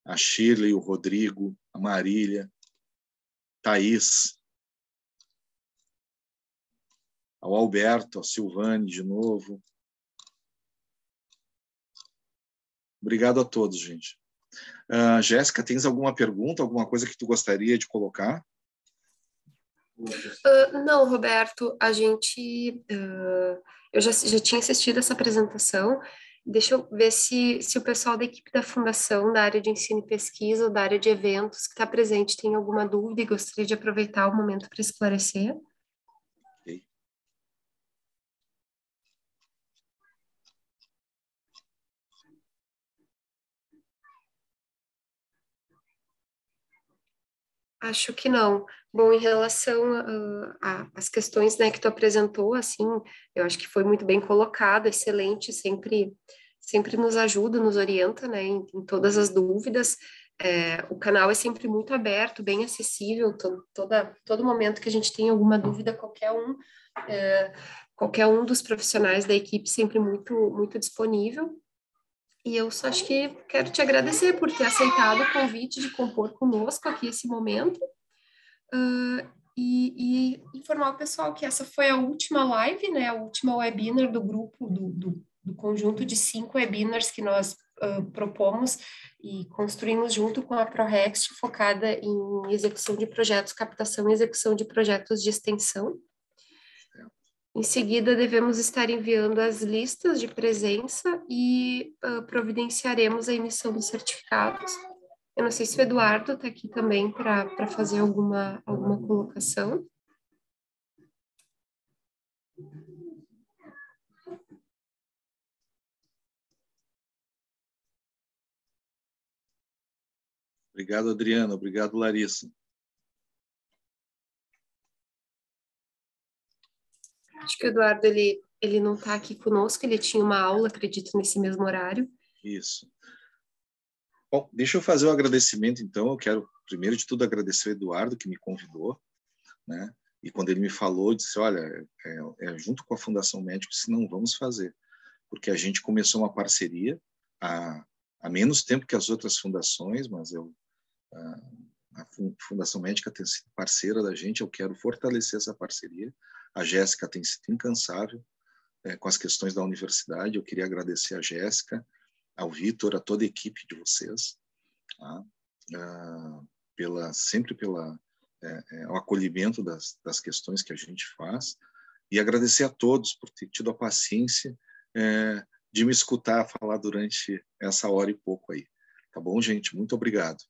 A Shirley, o Rodrigo, a Marília, Thaís, ao Alberto, a Silvane de novo. Obrigado a todos, gente. Jéssica, tens alguma pergunta, alguma coisa que tu gostaria de colocar? Não, Roberto, eu já tinha assistido essa apresentação. Deixa eu ver se o pessoal da equipe da Fundação, da área de ensino e pesquisa, ou da área de eventos, que está presente, tem alguma dúvida e gostaria de aproveitar o momento para esclarecer. Okay. Acho que não. Bom, em relação às questões, né, que tu apresentou, assim, eu acho que foi muito bem colocado, excelente, sempre nos ajuda, nos orienta, né, em todas as dúvidas. O canal é sempre muito aberto, bem acessível, todo momento que a gente tem alguma dúvida, qualquer um dos profissionais da equipe sempre muito disponível. E eu só acho que quero te agradecer por ter aceitado o convite de compor conosco aqui esse momento. E informar o pessoal que essa foi a última live, né, a última webinar do grupo, do conjunto de 5 webinars que nós propomos e construímos junto com a ProRext, focada em execução de projetos, captação e execução de projetos de extensão. Em seguida, devemos estar enviando as listas de presença e providenciaremos a emissão dos certificados. Eu não sei se o Eduardo está aqui também para fazer alguma colocação. Obrigado, Adriana. Obrigado, Larissa. Acho que o Eduardo, ele não está aqui conosco, ele tinha uma aula, acredito, nesse mesmo horário. Isso. Bom, deixa eu fazer o agradecimento, então. Eu quero, primeiro de tudo, agradecer o Eduardo, que me convidou, né? E quando ele me falou, disse, olha, junto com a Fundação Médico, se não vamos fazer, porque a gente começou uma parceria há menos tempo que as outras fundações, mas a Fundação Médica tem sido parceira da gente, eu quero fortalecer essa parceria. A Jéssica tem sido incansável com as questões da universidade, eu queria agradecer a Jéssica, ao Vitor, a toda a equipe de vocês, tá? Sempre pelo acolhimento das questões que a gente faz, e agradecer a todos por ter tido a paciência de me escutar falar durante essa hora e pouco aí. Tá bom, gente? Muito obrigado.